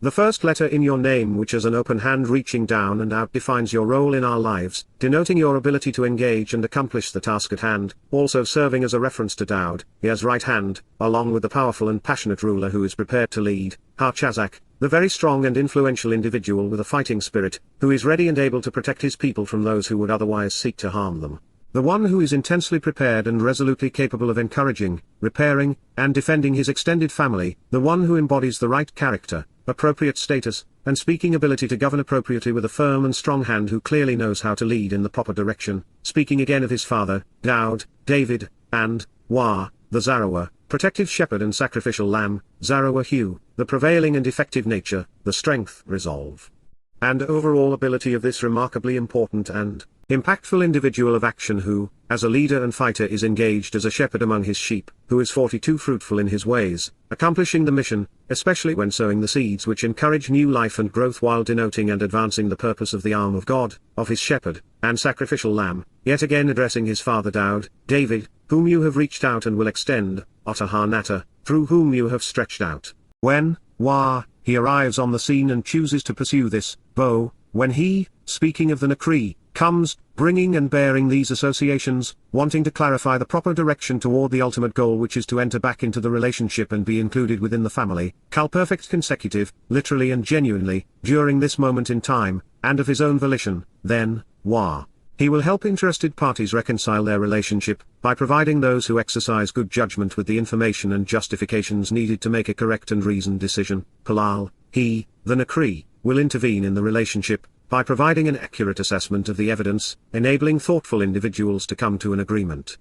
The first letter in your name which as an open hand reaching down and out defines your role in our lives, denoting your ability to engage and accomplish the task at hand, also serving as a reference to Dowd, Yah's right hand, along with the powerful and passionate ruler who is prepared to lead, Chazak, the very strong and influential individual with a fighting spirit, who is ready and able to protect his people from those who would otherwise seek to harm them. The one who is intensely prepared and resolutely capable of encouraging, repairing, and defending his extended family, the one who embodies the right character, appropriate status, and speaking ability to govern appropriately with a firm and strong hand who clearly knows how to lead in the proper direction, speaking again of his father, Dowd, David, and, the Zarowah, protective shepherd and sacrificial lamb, Zarowah Hugh, the prevailing and effective nature, the strength, resolve, and overall ability of this remarkably important and impactful individual of action who, as a leader and fighter is engaged as a shepherd among his sheep, who is 42 fruitful in his ways, accomplishing the mission, especially when sowing the seeds which encourage new life and growth while denoting and advancing the purpose of the arm of God, of his shepherd, and sacrificial lamb, yet again addressing his father Dowd, David, whom you have reached out and will extend, Otter through whom you have stretched out. When, he arrives on the scene and chooses to pursue this, when he, speaking of the Miqra'ey, comes, bringing and bearing these associations, wanting to clarify the proper direction toward the ultimate goal which is to enter back into the relationship and be included within the family, perfect consecutive, literally and genuinely, during this moment in time, and of his own volition, then, he will help interested parties reconcile their relationship, by providing those who exercise good judgment with the information and justifications needed to make a correct and reasoned decision. He, the Miqra'ey, will intervene in the relationship, by providing an accurate assessment of the evidence, enabling thoughtful individuals to come to an agreement.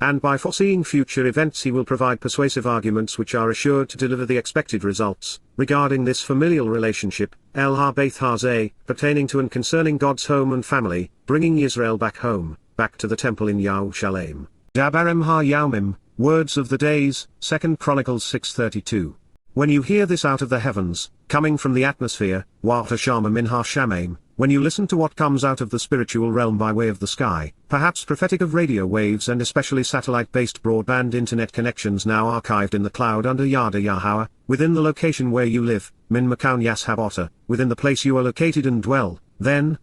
And by foreseeing future events he will provide persuasive arguments which are assured to deliver the expected results, regarding this familial relationship, Beyth Hazeh, pertaining to and concerning God's home and family, bringing Yisra'el back home, back to the temple in Yerushalayim. Dabarem ha-Yaumim, words of the days, 2 Chronicles 6:32. When you hear this out of the heavens, coming from the atmosphere, Wa'tashama min ha-Shamaim, when you listen to what comes out of the spiritual realm by way of the sky, perhaps prophetic of radio waves and especially satellite-based broadband internet connections now archived in the cloud under Yada Yahowah, within the location where you live, min Makan Yashabota, within the place you are located and dwell, then,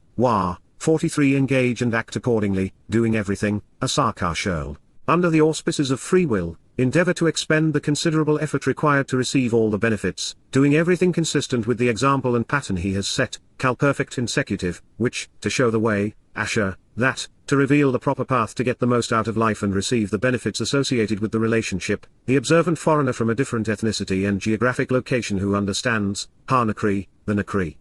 43 engage and act accordingly, doing everything, Asakar Shirl, under the auspices of free will, endeavor to expend the considerable effort required to receive all the benefits, doing everything consistent with the example and pattern he has set, perfect consecutive, which, to show the way, Asher, that, to reveal the proper path to get the most out of life and receive the benefits associated with the relationship, the observant foreigner from a different ethnicity and geographic location who understands, Ha-Nakri, the Nakri.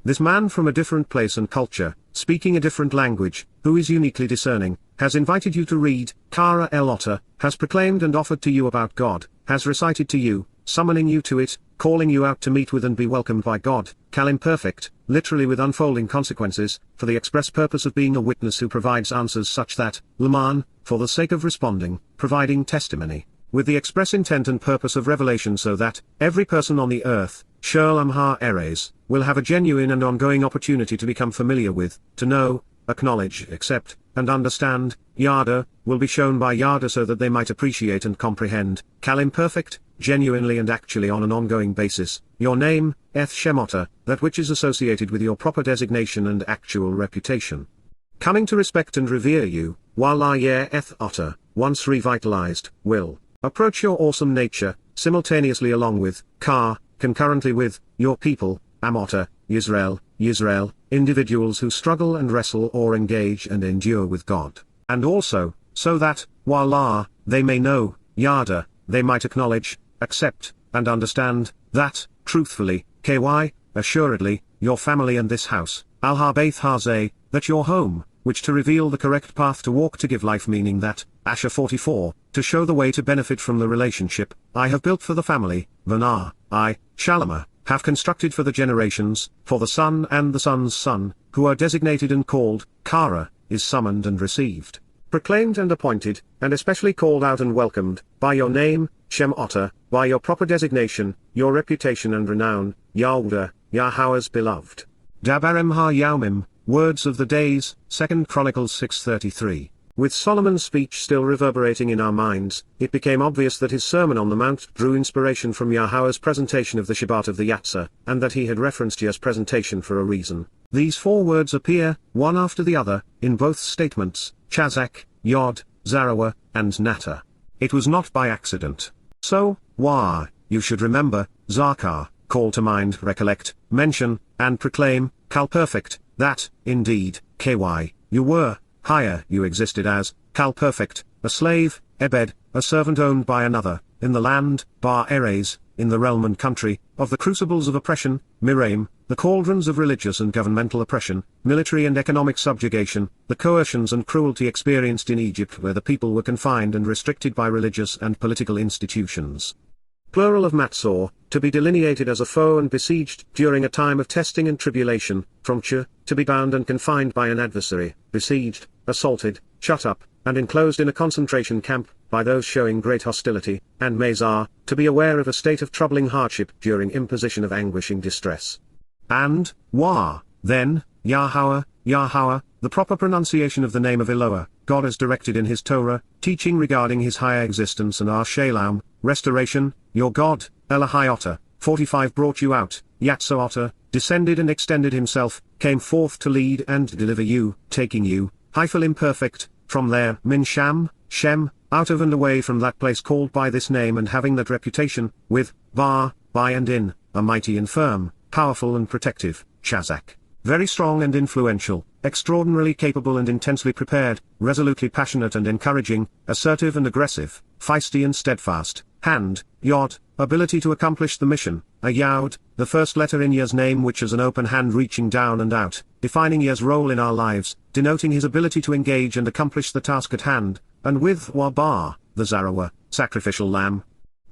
This man from a different place and culture, speaking a different language, who is uniquely discerning, has invited you to read, Kara El Otter, has proclaimed and offered to you about God, has recited to you, summoning you to it, calling you out to meet with and be welcomed by God, imperfect, literally with unfolding consequences, for the express purpose of being a witness who provides answers such that, Laman, for the sake of responding, providing testimony, with the express intent and purpose of revelation so that, every person on the earth, Sherlam Ha-Eres, will have a genuine and ongoing opportunity to become familiar with, to know, acknowledge, accept, and understand, Yada, will be shown by Yada so that they might appreciate and comprehend, imperfect, genuinely and actually on an ongoing basis, your name, Eth Shemota, that which is associated with your proper designation and actual reputation. Coming to respect and revere you, while Eth Otter, once revitalized, will approach your awesome nature, simultaneously along with, concurrently with, your people, Amota, Yisra'el, individuals who struggle and wrestle or engage and endure with God, and also, so that, while they may know, Yada, they might acknowledge, accept, and understand, that, truthfully, assuredly, your family and this house, Beyth Hazeh, that your home, which to reveal the correct path to walk to give life meaning that, Asher 44, to show the way to benefit from the relationship, I have built for the family, Vanar, Shalama, have constructed for the generations, for the son and the son's son, who are designated and called, Kara, is summoned and received, proclaimed and appointed, and especially called out and welcomed, by your name, Shem Otter, by your proper designation, your reputation and renown, Yahweh, Yahowah's beloved. Dabarem ha-Yaumim, words of the days, 2 Chronicles 6:33. With Solomon's speech still reverberating in our minds, it became obvious that his Sermon on the Mount drew inspiration from Yahowah's presentation of the Shabat of the Yatzah, and that he had referenced Yah's presentation for a reason. These four words appear, one after the other, in both statements, Chazak, Yod, Zarawah, and Nata. It was not by accident. So, you should remember, Zakar, call to mind, recollect, mention, and proclaim, perfect, that, indeed, you were, higher you existed as, perfect, a slave, Ebed, a servant owned by another, in the land, Bar Eres, in the realm and country, of the crucibles of oppression, Mitsraym, the cauldrons of religious and governmental oppression, military and economic subjugation, the coercions and cruelty experienced in Egypt where the people were confined and restricted by religious and political institutions. Plural of Matzor, to be delineated as a foe and besieged during a time of testing and tribulation, from to be bound and confined by an adversary, besieged, assaulted, shut up, and enclosed in a concentration camp, by those showing great hostility, and Mazar, to be aware of a state of troubling hardship during imposition of anguishing distress. And, then, Yahowah, the proper pronunciation of the name of Eloah, God as directed in his Torah, teaching regarding his higher existence and Shalom, restoration, your God, Elohai Otter, 45 brought you out, Yatso Otter, descended and extended himself, came forth to lead and deliver you, taking you, Hyphal imperfect, from there, Min Sham, Shem, out of and away from that place called by this name and having that reputation, with, by and in, a mighty and firm, powerful and protective, Chazak, very strong and influential, extraordinarily capable and intensely prepared, resolutely passionate and encouraging, assertive and aggressive, feisty and steadfast, hand, Yod, ability to accomplish the mission, a Yod, the first letter in Yah's name which is an open hand reaching down and out, defining Yah's role in our lives, denoting his ability to engage and accomplish the task at hand, and with Wabah, the Zarawah, sacrificial lamb.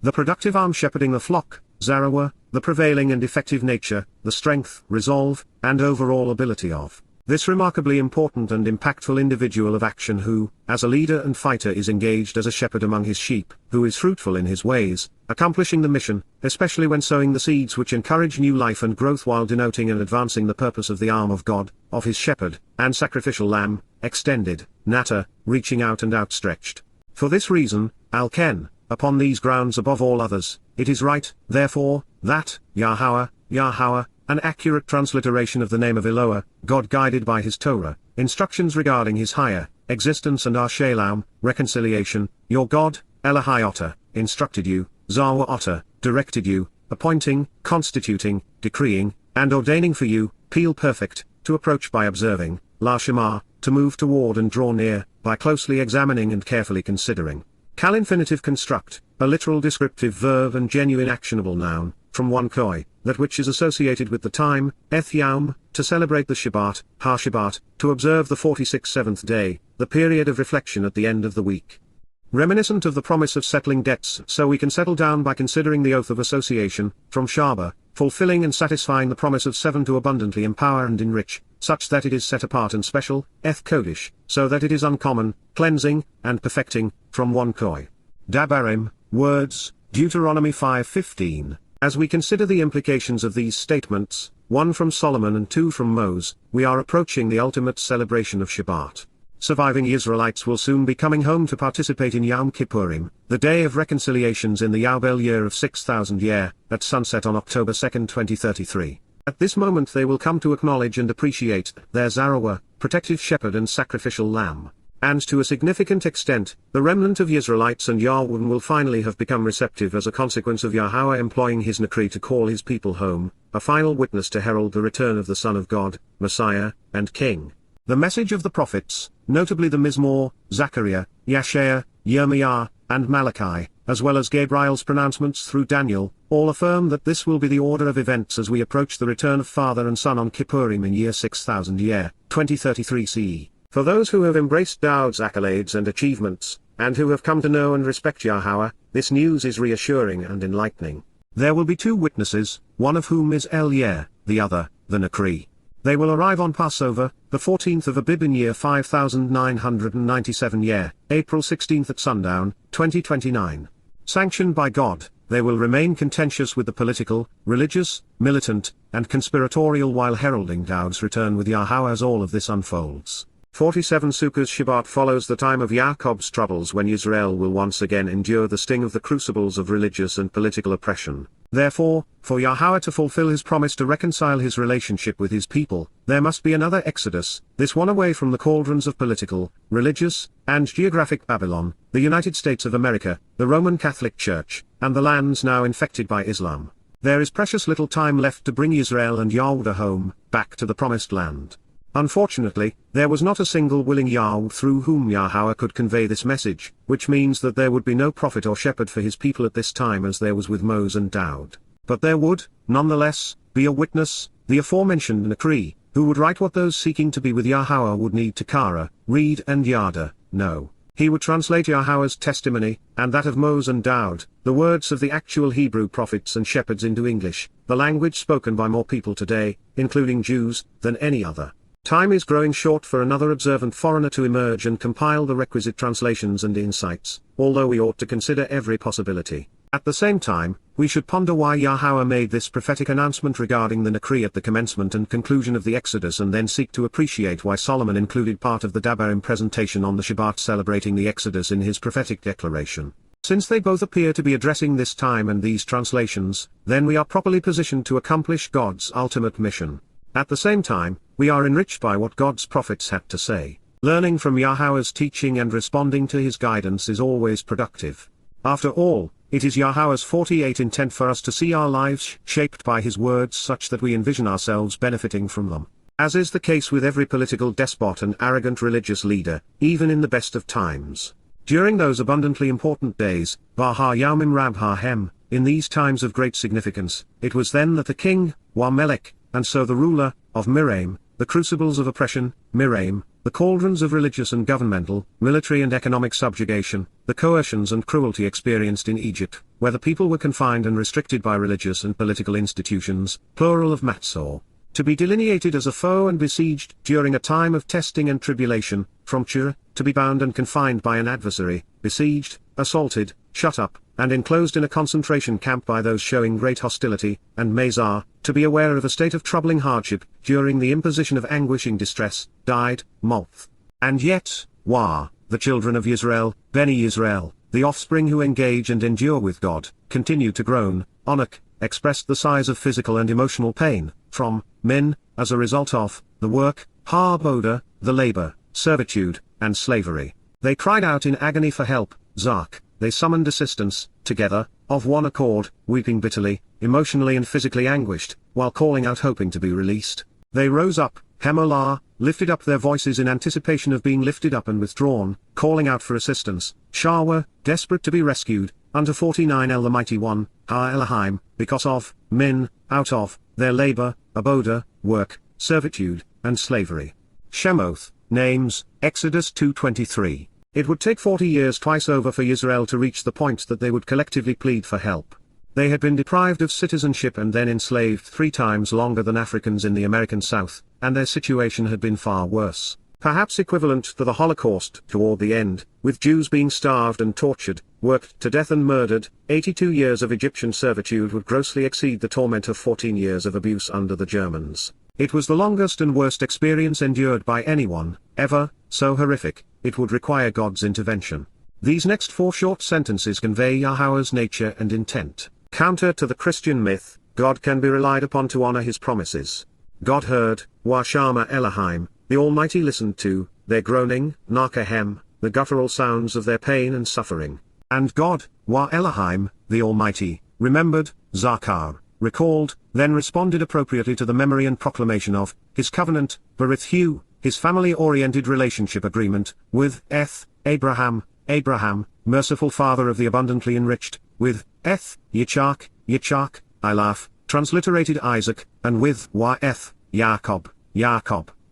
The productive arm shepherding the flock, Zarawah, the prevailing and effective nature, the strength, resolve, and overall ability of this remarkably important and impactful individual of action who, as a leader and fighter is engaged as a shepherd among his sheep, who is fruitful in his ways, accomplishing the mission, especially when sowing the seeds which encourage new life and growth while denoting and advancing the purpose of the arm of God, of his shepherd, and sacrificial lamb, extended, nata, reaching out and outstretched. For this reason, Al-Ken, upon these grounds above all others, it is right, therefore, that, Yahowah, Yahowah, an accurate transliteration of the name of Eloah, God guided by his Torah, instructions regarding his higher existence and our shalom, reconciliation, your God, Elohai Otter, instructed you, Zawa Otter, directed you, appointing, constituting, decreeing, and ordaining for you, Peel perfect, to approach by observing, La Shema, to move toward and draw near, by closely examining and carefully considering. Kal infinitive construct, a literal descriptive verb and genuine actionable noun, from one koi, that which is associated with the time, eth yaum, to celebrate the Shabat, ha Shabat, to observe the 46th seventh day, the period of reflection at the end of the week. Reminiscent of the promise of settling debts, so we can settle down by considering the oath of association, from Shaba, fulfilling and satisfying the promise of 7 to abundantly empower and enrich, such that it is set apart and special, eth Kodesh, so that it is uncommon, cleansing, and perfecting, from one koi. Dabarim, words, Deuteronomy 5:15. As we consider the implications of these statements, 1 from Solomon and 2 from Moseh, we are approaching the ultimate celebration of Shabat. Surviving Israelites will soon be coming home to participate in Yom Kippurim, the Day of Reconciliations in the Yobel year of 6000 year, at sunset on October 2, 2033. At this moment they will come to acknowledge and appreciate their Zarawah, protective shepherd and sacrificial lamb. And to a significant extent, the remnant of Israelites and Yahweh will finally have become receptive as a consequence of Yahowah employing his Miqra'ey to call his people home, a final witness to herald the return of the Son of God, Messiah, and King. The message of the prophets, notably the Mizmor, Zechariah, Yeshaya, Yirmiah, and Malachi, as well as Gabriel's pronouncements through Daniel, all affirm that this will be the order of events as we approach the return of Father and Son on Kippurim in year 6000 year, 2033 CE. For those who have embraced Dowd's accolades and achievements, and who have come to know and respect Yahowah, this news is reassuring and enlightening. There will be 2 witnesses, one of whom is Eliah, the other, the Miqra'ey. They will arrive on Passover, the 14th of Abib in year 5997 year, April 16th at sundown, 2029. Sanctioned by God, they will remain contentious with the political, religious, militant, and conspiratorial while heralding Dowd's return with Yahowah as all of this unfolds. 47 Sukkah's Shabbat follows the time of Jacob's troubles when Yisra'el will once again endure the sting of the crucibles of religious and political oppression. Therefore, for Yahowah to fulfill his promise to reconcile his relationship with his people, there must be another exodus, this one away from the cauldrons of political, religious, and geographic Babylon, the United States of America, the Roman Catholic Church, and the lands now infected by Islam. There is precious little time left to bring Yisrael and Yahweh home, back to the promised land. Unfortunately, there was not a single willing Yahweh through whom Yahowah could convey this message, which means that there would be no prophet or shepherd for his people at this time as there was with Moseh and Dowd. But there would, nonetheless, be a witness, the aforementioned Miqra'ey, who would write what those seeking to be with Yahowah would need to Kara, read and Yada, know. He would translate Yahowah's testimony, and that of Moseh and Dowd, the words of the actual Hebrew prophets and shepherds into English, the language spoken by more people today, including Jews, than any other. Time is growing short for another observant foreigner to emerge and compile the requisite translations and insights, although we ought to consider every possibility. At the same time, we should ponder why Yahowah made this prophetic announcement regarding the Miqra'ey at the commencement and conclusion of the Exodus and then seek to appreciate why Solomon included part of the Dabarim presentation on the Shabbat celebrating the Exodus in his prophetic declaration. Since they both appear to be addressing this time and these translations, then we are properly positioned to accomplish God's ultimate mission. At the same time, we are enriched by what God's prophets had to say. Learning from Yahowah's teaching and responding to his guidance is always productive. After all, it is Yahowah's 48 intent for us to see our lives shaped by his words such that we envision ourselves benefiting from them. As is the case with every political despot and arrogant religious leader, even in the best of times. During those abundantly important days, Baha Yaumim Rab Ha-Hem, in these times of great significance, it was then that the king, Wa Melech, and so the ruler, of Mitsraym, the crucibles of oppression, Mitsraym, the cauldrons of religious and governmental, military and economic subjugation, the coercions and cruelty experienced in Egypt, where the people were confined and restricted by religious and political institutions, plural of Matzor, to be delineated as a foe and besieged during a time of testing and tribulation, from Towrah, to be bound and confined by an adversary, besieged, assaulted, shut up, and enclosed in a concentration camp by those showing great hostility, and Mazar, to be aware of a state of troubling hardship, during the imposition of anguishing distress, died, Moth. And yet, the children of Yisra'el, Beni Yisrael, the offspring who engage and endure with God, continue to groan, Anak, expressed the size of physical and emotional pain, from, Min, as a result of, the work, Boda, the labor, servitude, and slavery. They cried out in agony for help, Zark. They summoned assistance, together, of one accord, weeping bitterly, emotionally and physically anguished, while calling out hoping to be released. They rose up, Hemolah, lifted up their voices in anticipation of being lifted up and withdrawn, calling out for assistance, Shawa, desperate to be rescued, unto 49 the Mighty One, Ha Elohim, because of, Min, out of, their labor, Aboda, work, servitude, and slavery. Shemoth, names, Exodus 2:23. It would take 40 years twice over for Yisrael to reach the point that they would collectively plead for help. They had been deprived of citizenship and then enslaved 3 times longer than Africans in the American South, and their situation had been far worse. Perhaps equivalent to the Holocaust toward the end, with Jews being starved and tortured, worked to death and murdered. 82 years of Egyptian servitude would grossly exceed the torment of 14 years of abuse under the Germans. It was the longest and worst experience endured by anyone, ever, so horrific, it would require God's intervention. These next 4 short sentences convey Yahweh's nature and intent. Counter to the Christian myth, God can be relied upon to honor his promises. God heard, Shama Elohim, the Almighty listened to, their groaning, Nakahem, the guttural sounds of their pain and suffering. And God, Elohim, the Almighty, remembered, Zakar, recalled, then responded appropriately to the memory and proclamation of, his covenant, Berith Hu, his family-oriented relationship agreement, with, Abraham, merciful father of the abundantly enriched, with, Yitzhak, Ilaf, transliterated Isaac, and with, Jacob,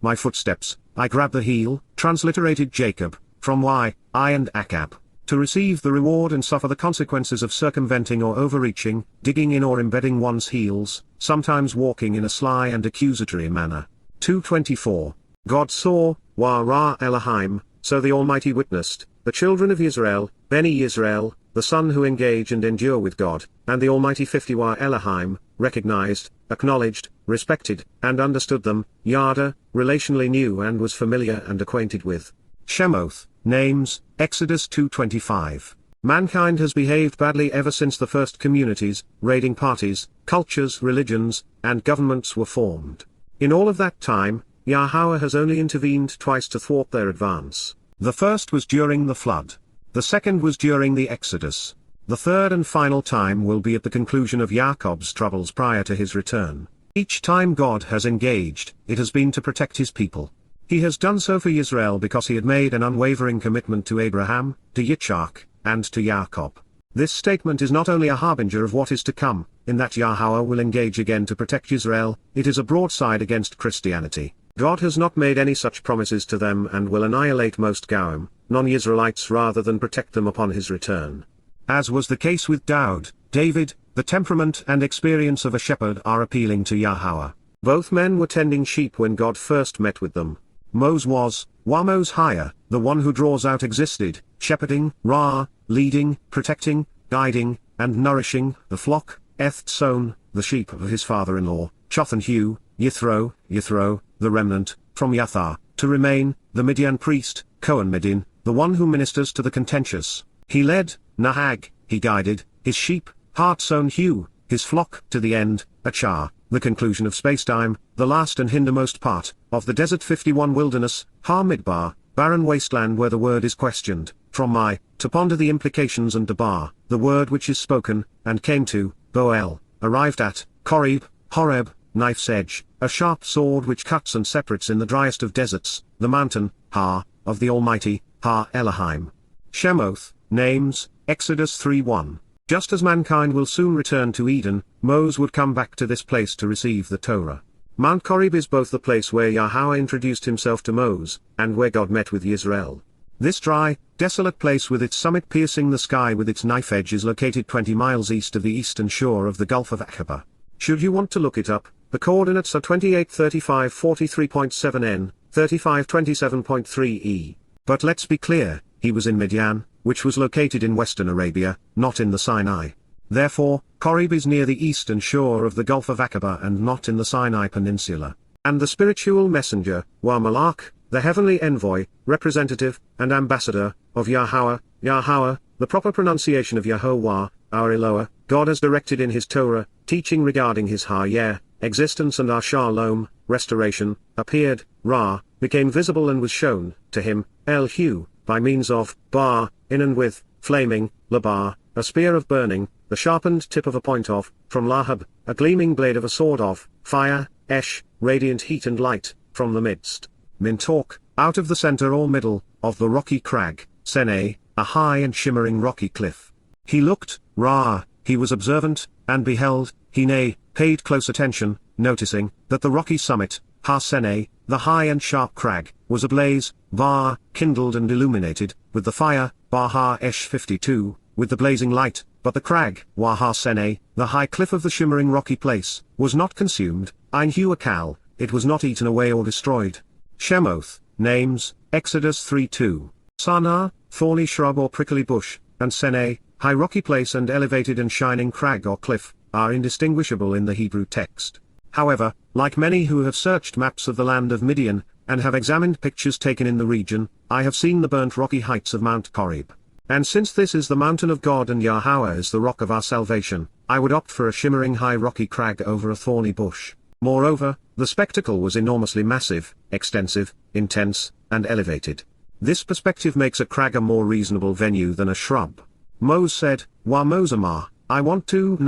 my footsteps, I grab the heel, transliterated Jacob, from I and Akab, to receive the reward and suffer the consequences of circumventing or overreaching, digging in or embedding one's heels, sometimes walking in a sly and accusatory manner. 2:24. God saw, Ra Elohim, so the Almighty witnessed, the children of Yisrael, Beni Yisrael, the son who engage and endure with God, and the Almighty 50 Elohim, recognized, acknowledged, respected, and understood them. Yada, relationally knew and was familiar and acquainted with. Shemoth, names, Exodus 2:25. Mankind has behaved badly ever since the first communities, raiding parties, cultures, religions, and governments were formed. In all of that time, Yahweh has only intervened twice to thwart their advance. The first was during the flood. The second was during the Exodus. The third and final time will be at the conclusion of Jacob's troubles prior to his return. Each time God has engaged, it has been to protect his people. He has done so for Yisrael because he had made an unwavering commitment to Abraham, to Yitzhak, and to Jacob. This statement is not only a harbinger of what is to come, in that Yahweh will engage again to protect Yisrael, it is a broadside against Christianity. God has not made any such promises to them and will annihilate most Goim, non-Israelites rather than protect them upon his return. As was the case with Dowd, David, the temperament and experience of a shepherd are appealing to Yahweh. Both men were tending sheep when God first met with them. Moses was, Wamos higher, the one who draws out existed, shepherding, Ra, leading, protecting, guiding, and nourishing, the flock, Ethson, the sheep of his father-in-law, Chothan-Hu, Yithro, the remnant, from Yathar, to remain, the Midian priest, Cohen Midin, the one who ministers to the contentious. He led, Nahag, he guided, his sheep, Hartson-Hu, his flock, to the end, Achar, the conclusion of spacetime, the last and hindermost part, of the desert 51 wilderness, Har-Midbar, barren wasteland where the word is questioned, from my, to ponder the implications and Dabar, the word which is spoken, and came to, Boel, arrived at, Korib, Horeb, knife's edge, a sharp sword which cuts and separates in the driest of deserts, the mountain, of the Almighty, Elohim. Shemoth, names, Exodus 3:1. Just as mankind will soon return to Eden, Moses would come back to this place to receive the Torah. Mount Horeb is both the place where Yahweh introduced himself to Moses, and where God met with Yisra'el. This dry, desolate place with its summit piercing the sky with its knife edge is located 20 miles east of the eastern shore of the Gulf of Aqaba. Should you want to look it up, the coordinates are 283543.7 N, 3527.3 E. But let's be clear, he was in Midian, which was located in western Arabia, not in the Sinai. Therefore, Horeb is near the eastern shore of the Gulf of Aqaba and not in the Sinai Peninsula. And the spiritual messenger, Wa Malak, the heavenly envoy, representative, and ambassador, of Yahowah, Yahowah, the proper pronunciation of Yahowah, our Eloah, God as directed in his Torah, teaching regarding his Hayeh, existence and our Shalom, restoration, appeared, Ra, became visible and was shown, to him, El-Hu, by means of, Bar, in and with, flaming, Labar, a spear of burning, the sharpened tip of a point of, from Lahab, a gleaming blade of a sword of, fire, Esh, radiant heat and light, from the midst. Mintalk, out of the center or middle, of the rocky crag, Seneh, a high and shimmering rocky cliff. He looked, Ra, he was observant, and beheld, Hineh, paid close attention, noticing, that the rocky summit, Ha Seneh, the high and sharp crag, was ablaze, Var, kindled and illuminated, with the fire, Baha Esh 52, with the blazing light, but the crag, Waha Seneh, the high cliff of the shimmering rocky place, was not consumed, Ein Hu Akal, it was not eaten away or destroyed. Shemoth, names, Exodus 3:2. Sana, thorny shrub or prickly bush, and Seneh, high rocky place and elevated and shining crag or cliff, are indistinguishable in the Hebrew text. However, like many who have searched maps of the land of Midian, and have examined pictures taken in the region, I have seen the burnt rocky heights of Mount Horeb. And since this is the mountain of God and Yahweh is the rock of our salvation, I would opt for a shimmering high rocky crag over a thorny bush. Moreover, the spectacle was enormously massive, extensive, intense, and elevated. This perspective makes a crag a more reasonable venue than a shrub. Moses said, Wa Mosamah, I want to,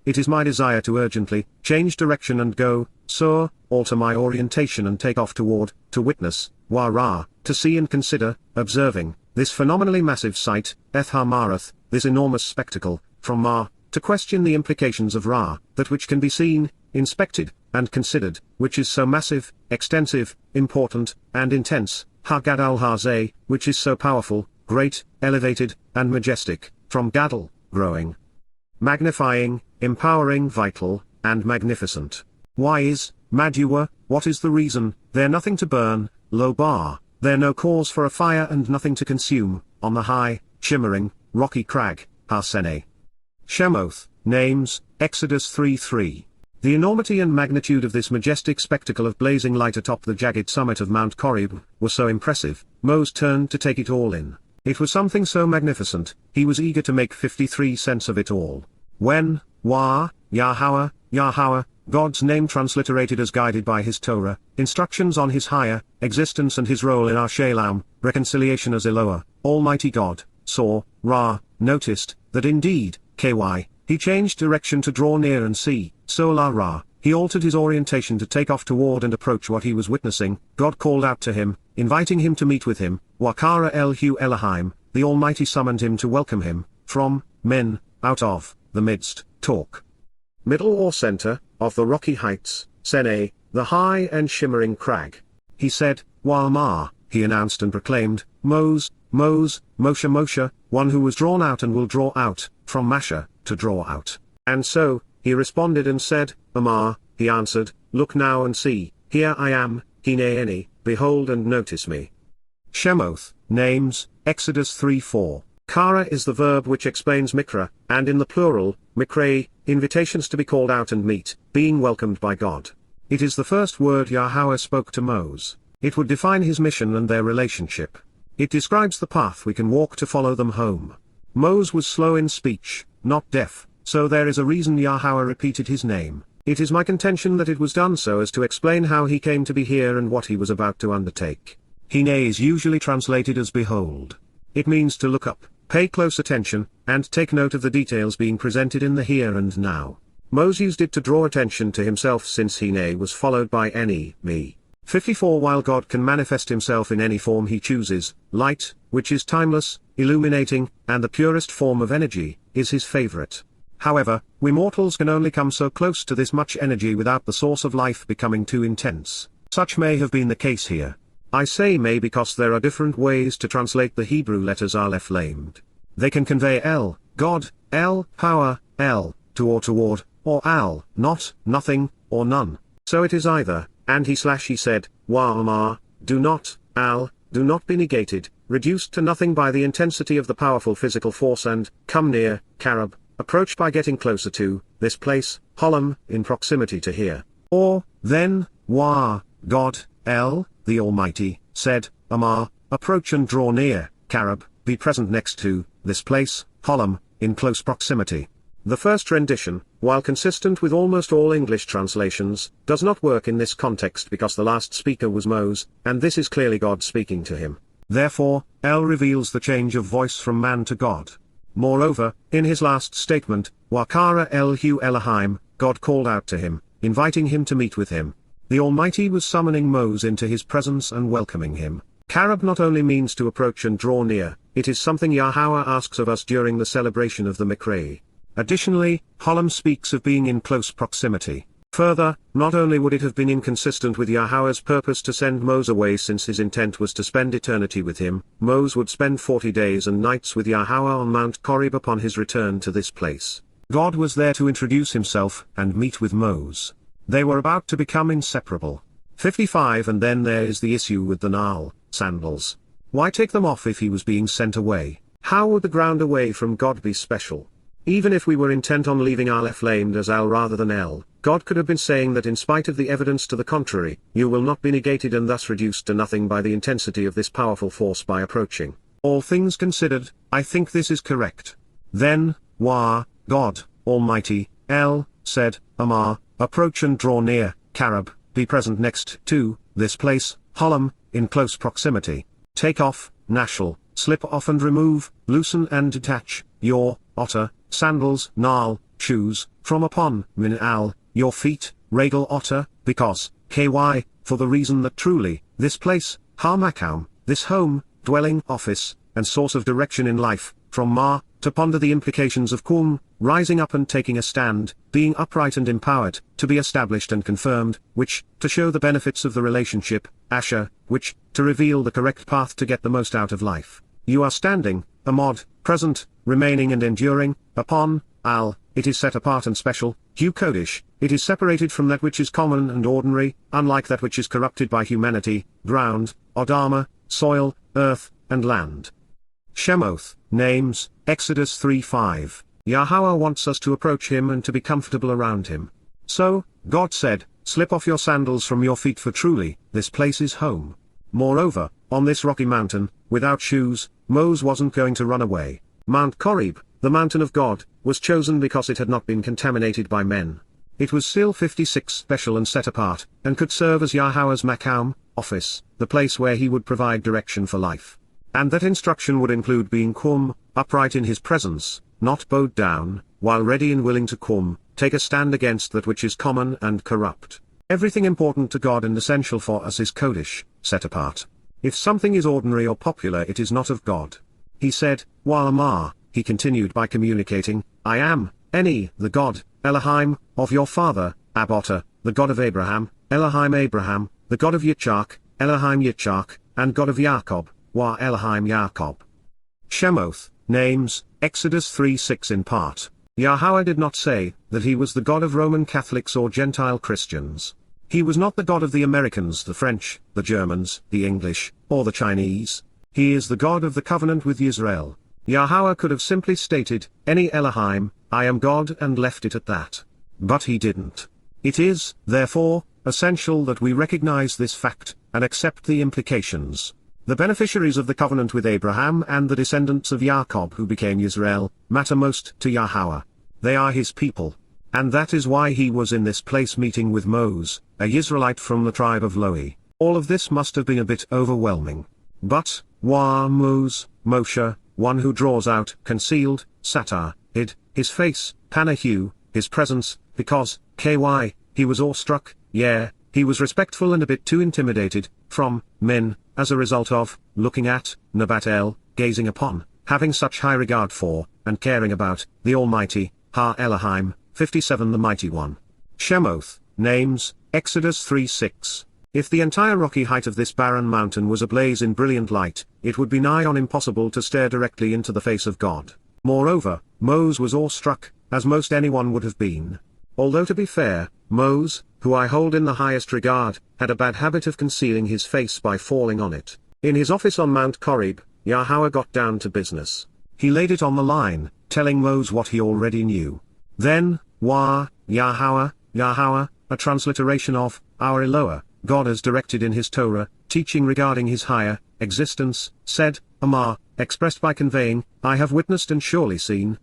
it is my desire to urgently, change direction and go, sur, alter my orientation and take off toward, to witness, Wa Ra, to see and consider, observing, this phenomenally massive sight, Eth Ha-Marath, this enormous spectacle, from Ma, to question the implications of Ra, that which can be seen, inspected, and considered, which is so massive, extensive, important, and intense, Ha-Gadal Ha-Zeh, which is so powerful, great, elevated, and majestic, from Gadol, growing, magnifying, empowering, vital, and magnificent. Why is, Maduwa, what is the reason, there nothing to burn, lo bar, there no cause for a fire and nothing to consume, on the high, shimmering, rocky crag, Ha-Seneh. Shemoth, names, Exodus 3:3. The enormity and magnitude of this majestic spectacle of blazing light atop the jagged summit of Mount Horeb, was so impressive, Moses turned to take it all in. It was something so magnificent, he was eager to make 53 cents of it all. When, Wa, Yahowah, Yahowah, God's name transliterated as guided by his Torah, instructions on his higher, existence and his role in our Shalom, reconciliation as Eloah, Almighty God, saw, Ra, noticed, that indeed, KY, he changed direction to draw near and see, so La Ra, he altered his orientation to take off toward and approach what he was witnessing, God called out to him, inviting him to meet with him, Wakara El-Hu Elohim, the Almighty summoned him to welcome him, from, men, out of, the midst, talk. Middle or center, of the rocky heights, Seneh, the high and shimmering crag. He said, Walmar, he announced and proclaimed, Moses, Moshe, Moshe, one who was drawn out and will draw out, from Masha, to draw out. And so, he responded and said, Amar, he answered, look now and see, here I am, Hineni, behold and notice me. Shemoth, names, Exodus 3:4. Kara is the verb which explains Miqra'ey, and in the plural, Miqra'ey, invitations to be called out and meet, being welcomed by God. It is the first word Yahweh spoke to Moses. It would define his mission and their relationship. It describes the path we can walk to follow them home. Moses was slow in speech, not deaf, so there is a reason Yahweh repeated his name. It is my contention that it was done so as to explain how he came to be here and what he was about to undertake. Hineh is usually translated as behold. It means to look up, pay close attention, and take note of the details being presented in the here and now. Moses used it to draw attention to himself since Hineh was followed by any, me. 54 While God can manifest himself in any form he chooses, light, which is timeless, illuminating, and the purest form of energy, is his favorite. However, we mortals can only come so close to this much energy without the source of life becoming too intense. Such may have been the case here. I say may because there are different ways to translate the Hebrew letters Aleph lamed. They can convey El, God, El, power, El, to or toward, or Al, not, nothing, or none. So it is either, and he said, Wa do not, Al, do not be negated, reduced to nothing by the intensity of the powerful physical force and, come near, Carib, approach by getting closer to, this place, Holam, in proximity to here. Or, then, Wa, God, El, the Almighty, said, Amar, approach and draw near, Carib, be present next to, this place, Holam, in close proximity. The first rendition, while consistent with almost all English translations, does not work in this context because the last speaker was Moses, and this is clearly God speaking to him. Therefore, El reveals the change of voice from man to God. Moreover, in his last statement, Wakara El-Hu Elohim, God called out to him, inviting him to meet with him. The Almighty was summoning Moses into his presence and welcoming him. Carib not only means to approach and draw near, it is something Yahowah asks of us during the celebration of the Miqra'ey. Additionally, Holam speaks of being in close proximity. Further, not only would it have been inconsistent with Yahowah's purpose to send Moses away since his intent was to spend eternity with him, Moses would spend 40 days and nights with Yahowah on Mount Horeb upon his return to this place. God was there to introduce himself and meet with Moses. They were about to become inseparable. 55 And then there is the issue with the Na'al, sandals. Why take them off if he was being sent away? How would the ground away from God be special? Even if we were intent on leaving Aleph lamed as Al rather than El, God could have been saying that in spite of the evidence to the contrary, you will not be negated and thus reduced to nothing by the intensity of this powerful force by approaching. All things considered, I think this is correct. Then, Wah, God, Almighty, El, said, Amar, approach and draw near, Carib, be present next to, this place, Holam, in close proximity. Take off, Nashal, slip off and remove, loosen and detach, your, otter, sandals, Na'al, shoes, from upon, Min Al, your feet, Regal otter, because, ky, for the reason that truly, this place, Harmakam, this home, dwelling, office, and source of direction in life, from Ma, to ponder the implications of Kum, rising up and taking a stand, being upright and empowered, to be established and confirmed, which, to show the benefits of the relationship, Asher, which, to reveal the correct path to get the most out of life. You are standing, Amod, present, remaining and enduring, upon, Al, it is set apart and special, Hu Kodesh, it is separated from that which is common and ordinary, unlike that which is corrupted by humanity, ground, Odama, soil, earth, and land. Shemoth, names, Exodus 3:5. Yahowah wants us to approach him and to be comfortable around him. So, God said, slip off your sandals from your feet for truly, this place is home. Moreover, on this rocky mountain, without shoes, Moses wasn't going to run away. Mount Horeb, the mountain of God, was chosen because it had not been contaminated by men. It was still 56 special and set apart, and could serve as Yahowah's Makam, office, the place where he would provide direction for life. And that instruction would include being Kum, upright in his presence, not bowed down, while ready and willing to Kum, take a stand against that which is common and corrupt. Everything important to God and essential for us is Kodesh, set apart. If something is ordinary or popular it is not of God. He said, Wa'amar, he continued by communicating, I am, Eni, the God, Elohim, of your father, Abotter, the God of Abraham, Elohim Abraham, the God of Yitzchak, Elohim Yitzchak, and God of Jacob, Wa Elohim Jacob. Shemoth, names, Exodus 3:6 in part. Yahowah did not say that he was the God of Roman Catholics or Gentile Christians. He was not the God of the Americans, the French, the Germans, the English, or the Chinese. He is the God of the covenant with Yisra'el. Yahowah could have simply stated, Eni Elohim, I am God, and left it at that. But he didn't. It is, therefore, essential that we recognize this fact, and accept the implications. The beneficiaries of the covenant with Abraham and the descendants of Jacob who became Yisra'el, matter most to Yahowah. They are his people. And that is why he was in this place meeting with Moses, a Yisraelite from the tribe of Lohi. All of this must have been a bit overwhelming. But, Moshe, one who draws out, concealed, satar, hid, his face, panahu, his presence, because, ky, he was awestruck, he was respectful and a bit too intimidated, from, men, as a result of, looking at, Nabat El, gazing upon, having such high regard for, and caring about, the Almighty, Ha Elohim, 57 The Mighty One. Shemoth, names, Exodus 3:6. If the entire rocky height of this barren mountain was ablaze in brilliant light, it would be nigh on impossible to stare directly into the face of God. Moreover, Moses was awestruck, as most anyone would have been. Although to be fair, Moses, who I hold in the highest regard, had a bad habit of concealing his face by falling on it. In his office on Mount Horeb, Yahweh got down to business. He laid it on the line, telling Moses what he already knew. Then, Yahowah, a transliteration of, our Eloah, God has directed in his Torah, teaching regarding his higher existence, said, Amar, expressed by conveying, I have witnessed and surely seen,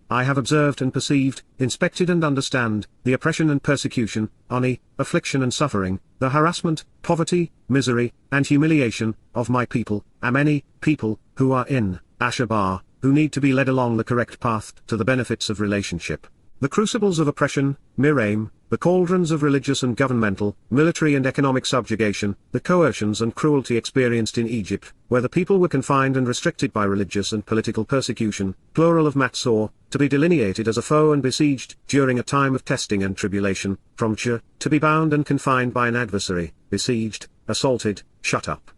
I have observed and perceived, inspected and understand, the oppression and persecution, ani, affliction and suffering, the harassment, poverty, misery, and humiliation, of my people, many people, who are in Shabat, who need to be led along the correct path to the benefits of relationship. The crucibles of oppression, Mitsraym, the cauldrons of religious and governmental, military and economic subjugation, the coercions and cruelty experienced in Egypt, where the people were confined and restricted by religious and political persecution, plural of Mitsraym, to be delineated as a foe and besieged, during a time of testing and tribulation, from to be bound and confined by an adversary, besieged, assaulted, shut up,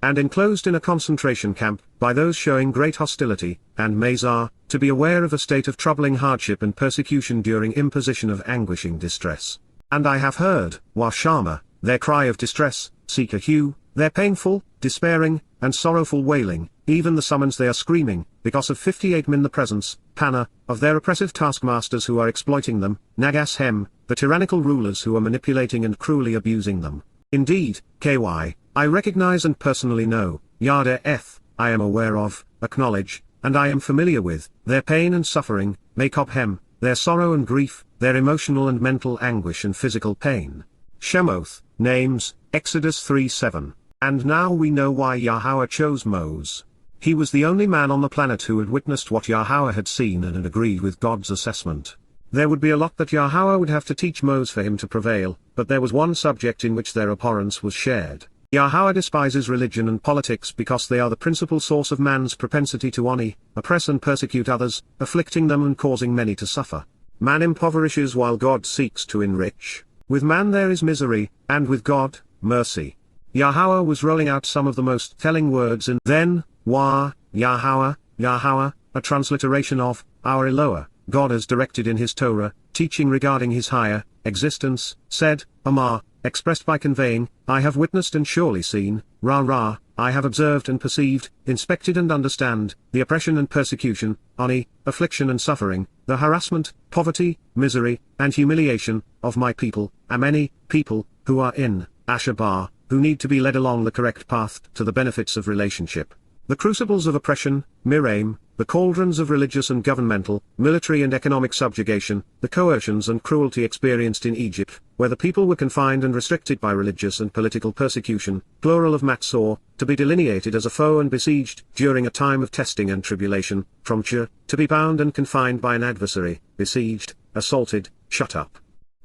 and enclosed in a concentration camp, by those showing great hostility, and Moseh, to be aware of a state of troubling hardship and persecution during imposition of anguishing distress. And I have heard, Washama, their cry of distress, Sikahu, their painful, despairing, and sorrowful wailing, even the summons they are screaming, because of 58 in the presence, Pana, of their oppressive taskmasters who are exploiting them, Nagashem, the tyrannical rulers who are manipulating and cruelly abusing them. Indeed, I recognize and personally know, Yada Yahowah, I am aware of, acknowledge, and I am familiar with, their pain and suffering, Miqra'ey, their sorrow and grief, their emotional and mental anguish and physical pain. Shemoth, names, Exodus 3:7. And now we know why Yahweh chose Moses. He was the only man on the planet who had witnessed what Yahweh had seen and had agreed with God's assessment. There would be a lot that Yahweh would have to teach Moses for him to prevail, but there was one subject in which their abhorrence was shared. Yahweh despises religion and politics because they are the principal source of man's propensity to oppress and persecute others, afflicting them and causing many to suffer. Man impoverishes while God seeks to enrich. With man there is misery, and with God, mercy. Yahweh was rolling out some of the most telling words in then, Yahowah, a transliteration of, our Eloah, God has directed in his Torah, teaching regarding his higher existence, said, Amar, expressed by conveying, I have witnessed and surely seen, I have observed and perceived, inspected and understand, the oppression and persecution, ani, affliction and suffering, the harassment, poverty, misery, and humiliation, of my people, many people, who are in Shabat, who need to be led along the correct path to the benefits of relationship. The crucibles of oppression, Mitsraym, the cauldrons of religious and governmental, military and economic subjugation, the coercions and cruelty experienced in Egypt, where the people were confined and restricted by religious and political persecution, plural of Mitsraym, to be delineated as a foe and besieged, during a time of testing and tribulation, from to be bound and confined by an adversary, besieged, assaulted, shut up,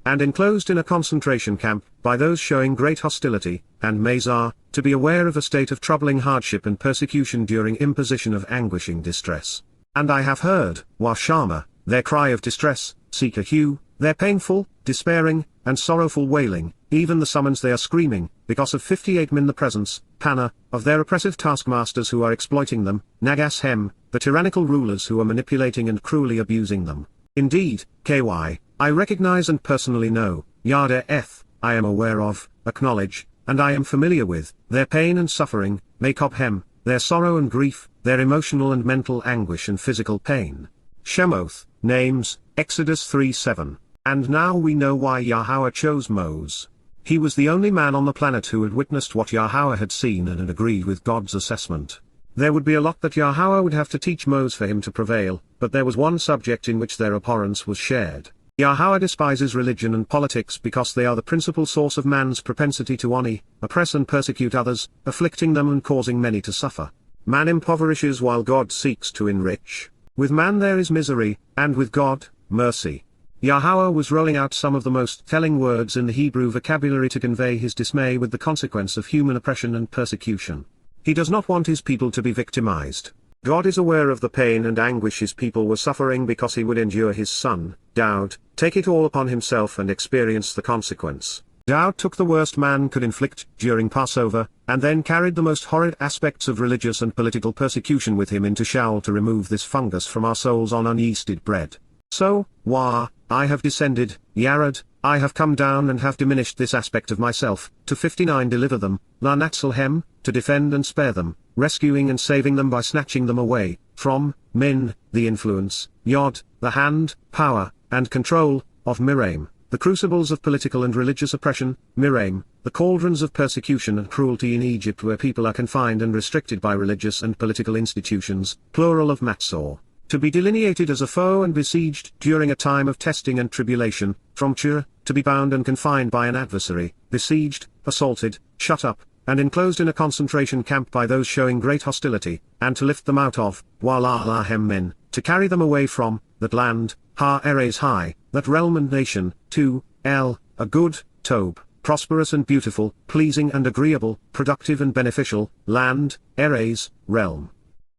and enclosed in a concentration camp, by those showing great hostility, and Moseh, to be aware of a state of troubling hardship and persecution during imposition of anguishing distress. And I have heard, Washama, their cry of distress, Sikahu, their painful, despairing, and sorrowful wailing, even the summons they are screaming, because of 58 in the presence, Pana, of their oppressive taskmasters who are exploiting them, Nagashem, the tyrannical rulers who are manipulating and cruelly abusing them. Indeed, I recognize and personally know, Yada Yahowah, I am aware of, acknowledge, and I am familiar with, their pain and suffering, Miqra'ey, their sorrow and grief, their emotional and mental anguish and physical pain. Shemoth, names, Exodus 3:7. And now we know why Yahweh chose Moses. He was the only man on the planet who had witnessed what Yahweh had seen and had agreed with God's assessment. There would be a lot that Yahweh would have to teach Moses for him to prevail, but there was one subject in which their abhorrence was shared. Yahweh despises religion and politics because they are the principal source of man's propensity to oppress and persecute others, afflicting them and causing many to suffer. Man impoverishes while God seeks to enrich. With man there is misery, and with God, mercy. Yahweh was rolling out some of the most telling words in the Hebrew vocabulary to convey his dismay with the consequence of human oppression and persecution. He does not want his people to be victimized. God is aware of the pain and anguish his people were suffering because he would endure his son, Dowd, take it all upon himself and experience the consequence. Dowd took the worst man could inflict during Passover, and then carried the most horrid aspects of religious and political persecution with him into Sheol to remove this fungus from our souls on unyeasted bread. So, I have descended, Yared, I have come down and have diminished this aspect of myself, to 59 deliver them, La Natzalhem, to defend and spare them, rescuing and saving them by snatching them away, from, Min, the influence, Yod, the hand, power, and control, of Mitsraym, the crucibles of political and religious oppression, Mitsraym, the cauldrons of persecution and cruelty in Egypt where people are confined and restricted by religious and political institutions, plural of Matzor. To be delineated as a foe and besieged during a time of testing and tribulation, from Towrah, to be bound and confined by an adversary, besieged, assaulted, shut up, and enclosed in a concentration camp by those showing great hostility, and to lift them out of, Walahem men, to carry them away from, that land, Ha-Eres high, that realm and nation, to, El, a good, Tob, prosperous and beautiful, pleasing and agreeable, productive and beneficial, land, Eres, realm.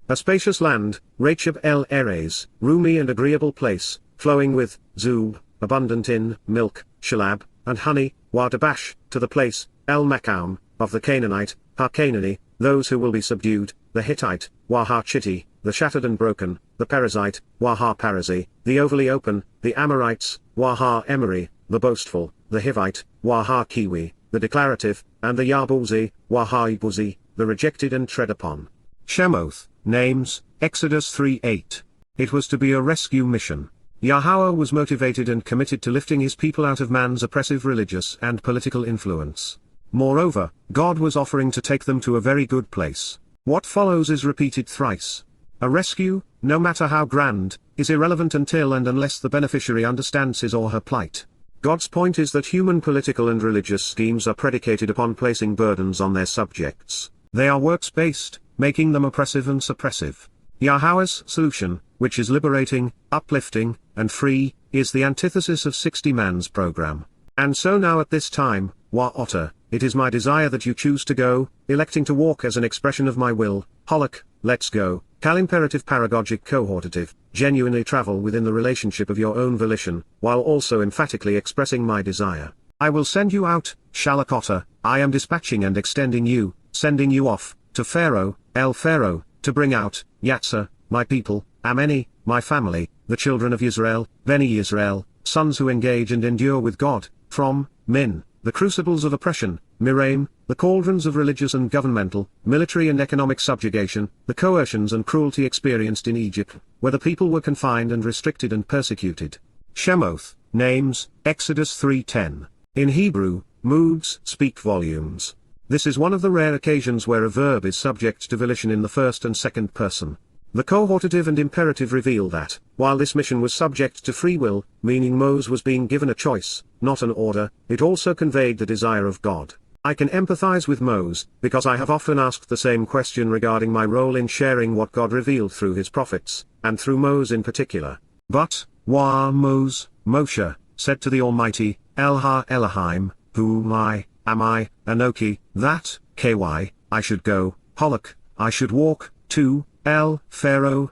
A spacious land, Rachab el Eres, roomy and agreeable place, flowing with, Zub, abundant in, milk, Shalab, and honey, Wadabash, to the place, El Makaum, of the Canaanite, Ha-Canaani, those who will be subdued, the Hittite, Wah-Ha-Chitti, the shattered and broken, the Perizzite, Wah-Ha-Perizzi, the overly open, the Amorites, Wah-Ha-Emery, the boastful, the Hivite, Wah-Ha-Kiwi, the declarative, and the Yabuzi, Wah-Ha-Ibuzi, the rejected and tread upon. Shemoth, names, Exodus 3:8. It was to be a rescue mission. Yahowah was motivated and committed to lifting his people out of man's oppressive religious and political influence. Moreover, God was offering to take them to a very good place. What follows is repeated thrice. A rescue, no matter how grand, is irrelevant until and unless the beneficiary understands his or her plight. God's point is that human political and religious schemes are predicated upon placing burdens on their subjects. They are works-based, making them oppressive and suppressive. Yahowah's solution, which is liberating, uplifting, and free, is the antithesis of 60 man's program. And so now at this time, Otter, it is my desire that you choose to go, electing to walk as an expression of my will, Holok, let's go, Cal-imperative paragogic cohortative, genuinely travel within the relationship of your own volition, while also emphatically expressing my desire. I will send you out, Shalak Otter, I am dispatching and extending you, sending you off, to Pharaoh, El Pharaoh, to bring out, Yatsa, my people, Ameni, my family, the children of Yisra'el, Beni Yisrael, sons who engage and endure with God, from, Min, the crucibles of oppression, Mitsraym, the cauldrons of religious and governmental, military and economic subjugation, the coercions and cruelty experienced in Egypt, where the people were confined and restricted and persecuted. Shemoth, names, Exodus 3:10. In Hebrew, moods speak volumes. This is one of the rare occasions where a verb is subject to volition in the first and second person. The cohortative and imperative reveal that, while this mission was subject to free will, meaning Moses was being given a choice, not an order, it also conveyed the desire of God. I can empathize with Moses, because I have often asked the same question regarding my role in sharing what God revealed through his prophets, and through Moses in particular. But, Moshe, said to the Almighty, Elha Elohim, whom am I, Anoki, that, Ky, I should go, Holok, I should walk, to, El, Pharaoh,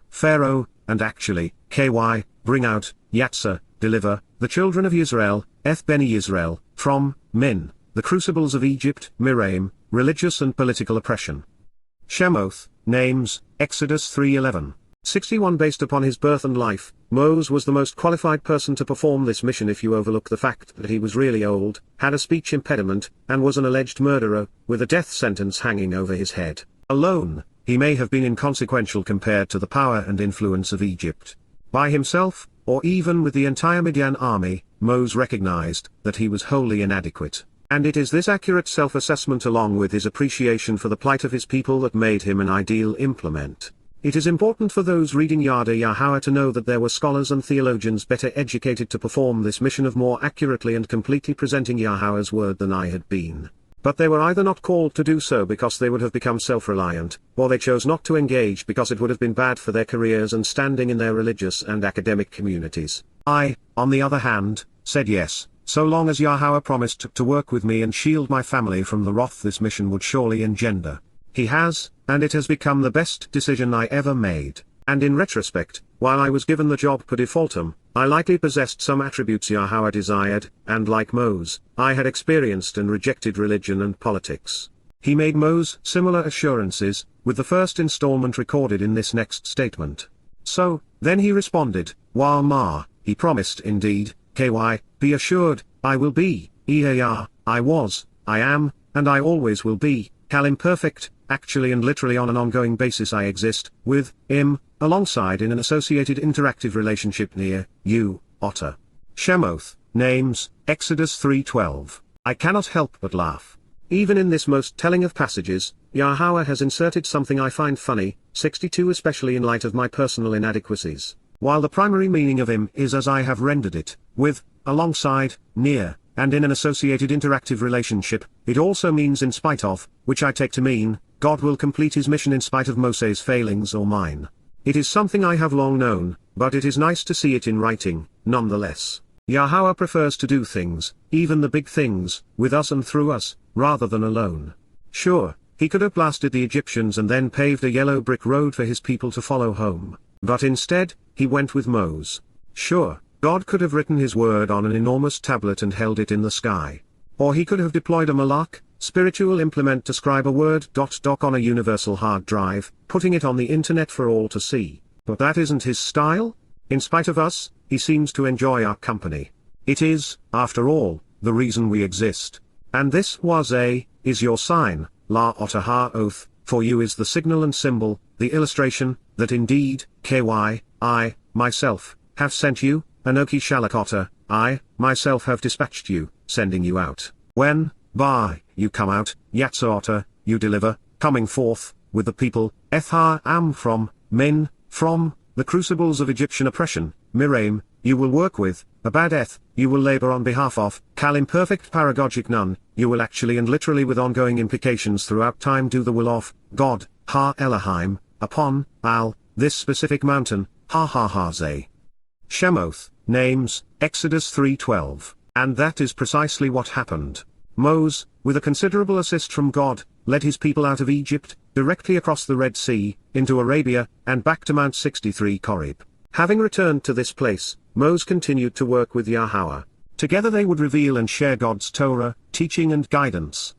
and actually, Ky, bring out, Yatsa, deliver, the children of Yisrael, Eth Beni Yisrael, from, Min, the crucibles of Egypt, Mitsraym, religious and political oppression. Shemoth, names, Exodus 3:11. 61 Based upon his birth and life, Moses was the most qualified person to perform this mission if you overlook the fact that he was really old, had a speech impediment, and was an alleged murderer, with a death sentence hanging over his head. Alone, he may have been inconsequential compared to the power and influence of Egypt. By himself, or even with the entire Midian army, Moses recognized that he was wholly inadequate. And it is this accurate self-assessment along with his appreciation for the plight of his people that made him an ideal implement. It is important for those reading Yada Yahowah to know that there were scholars and theologians better educated to perform this mission of more accurately and completely presenting Yahowah's word than I had been. But they were either not called to do so because they would have become self-reliant, or they chose not to engage because it would have been bad for their careers and standing in their religious and academic communities. I, on the other hand, said yes, so long as Yahowah promised to work with me and shield my family from the wrath this mission would surely engender. He has, and it has become the best decision I ever made. And in retrospect, while I was given the job per defaultum, I likely possessed some attributes Yahowah desired, and like Moses, I had experienced and rejected religion and politics. He made Moses similar assurances, with the first installment recorded in this next statement. So, then he responded, Wa ma, he promised indeed, be assured, I will be, I was, I am, and I always will be, Cal imperfect, actually and literally on an ongoing basis I exist, with, alongside in an associated interactive relationship near, you, otter. Shemoth, names, Exodus 3:12. I cannot help but laugh. Even in this most telling of passages, Yahowah has inserted something I find funny, 62 especially in light of my personal inadequacies. While the primary meaning of him is as I have rendered it, with, alongside, near, and in an associated interactive relationship, it also means in spite of, which I take to mean, God will complete his mission in spite of Moseh's failings or mine. It is something I have long known, but it is nice to see it in writing, nonetheless. Yahowah prefers to do things, even the big things, with us and through us, rather than alone. Sure, he could have blasted the Egyptians and then paved a yellow brick road for his people to follow home. But instead, he went with Moses. Sure, God could have written his word on an enormous tablet and held it in the sky. Or he could have deployed a malak, spiritual implement to scribe a word doc on a universal hard drive, putting it on the internet for all to see. But that isn't his style. In spite of us, he seems to enjoy our company. It is, after all, the reason we exist. And this is your sign, la otter ha oath, for you is the signal and symbol, the illustration, that indeed, I, myself, have sent you, Anoki Shalak otter, I, myself have dispatched you, sending you out. When, you come out, Yatsa otter, you deliver, coming forth, with the people, Ethar am from the crucibles of Egyptian oppression, Mitsraym, you will work with, Abadeth, you will labor on behalf of, Kal imperfect paragogic none, you will actually and literally with ongoing implications throughout time do the will of, God, Ha Elohim, upon, this specific mountain, Ha Zay. Shemoth, names, Exodus 3:12. And that is precisely what happened. Moses, with a considerable assist from God, led his people out of Egypt, directly across the Red Sea, into Arabia, and back to Mount 63 Korib. Having returned to this place, Moses continued to work with Yahowah. Together they would reveal and share God's Torah, teaching and guidance.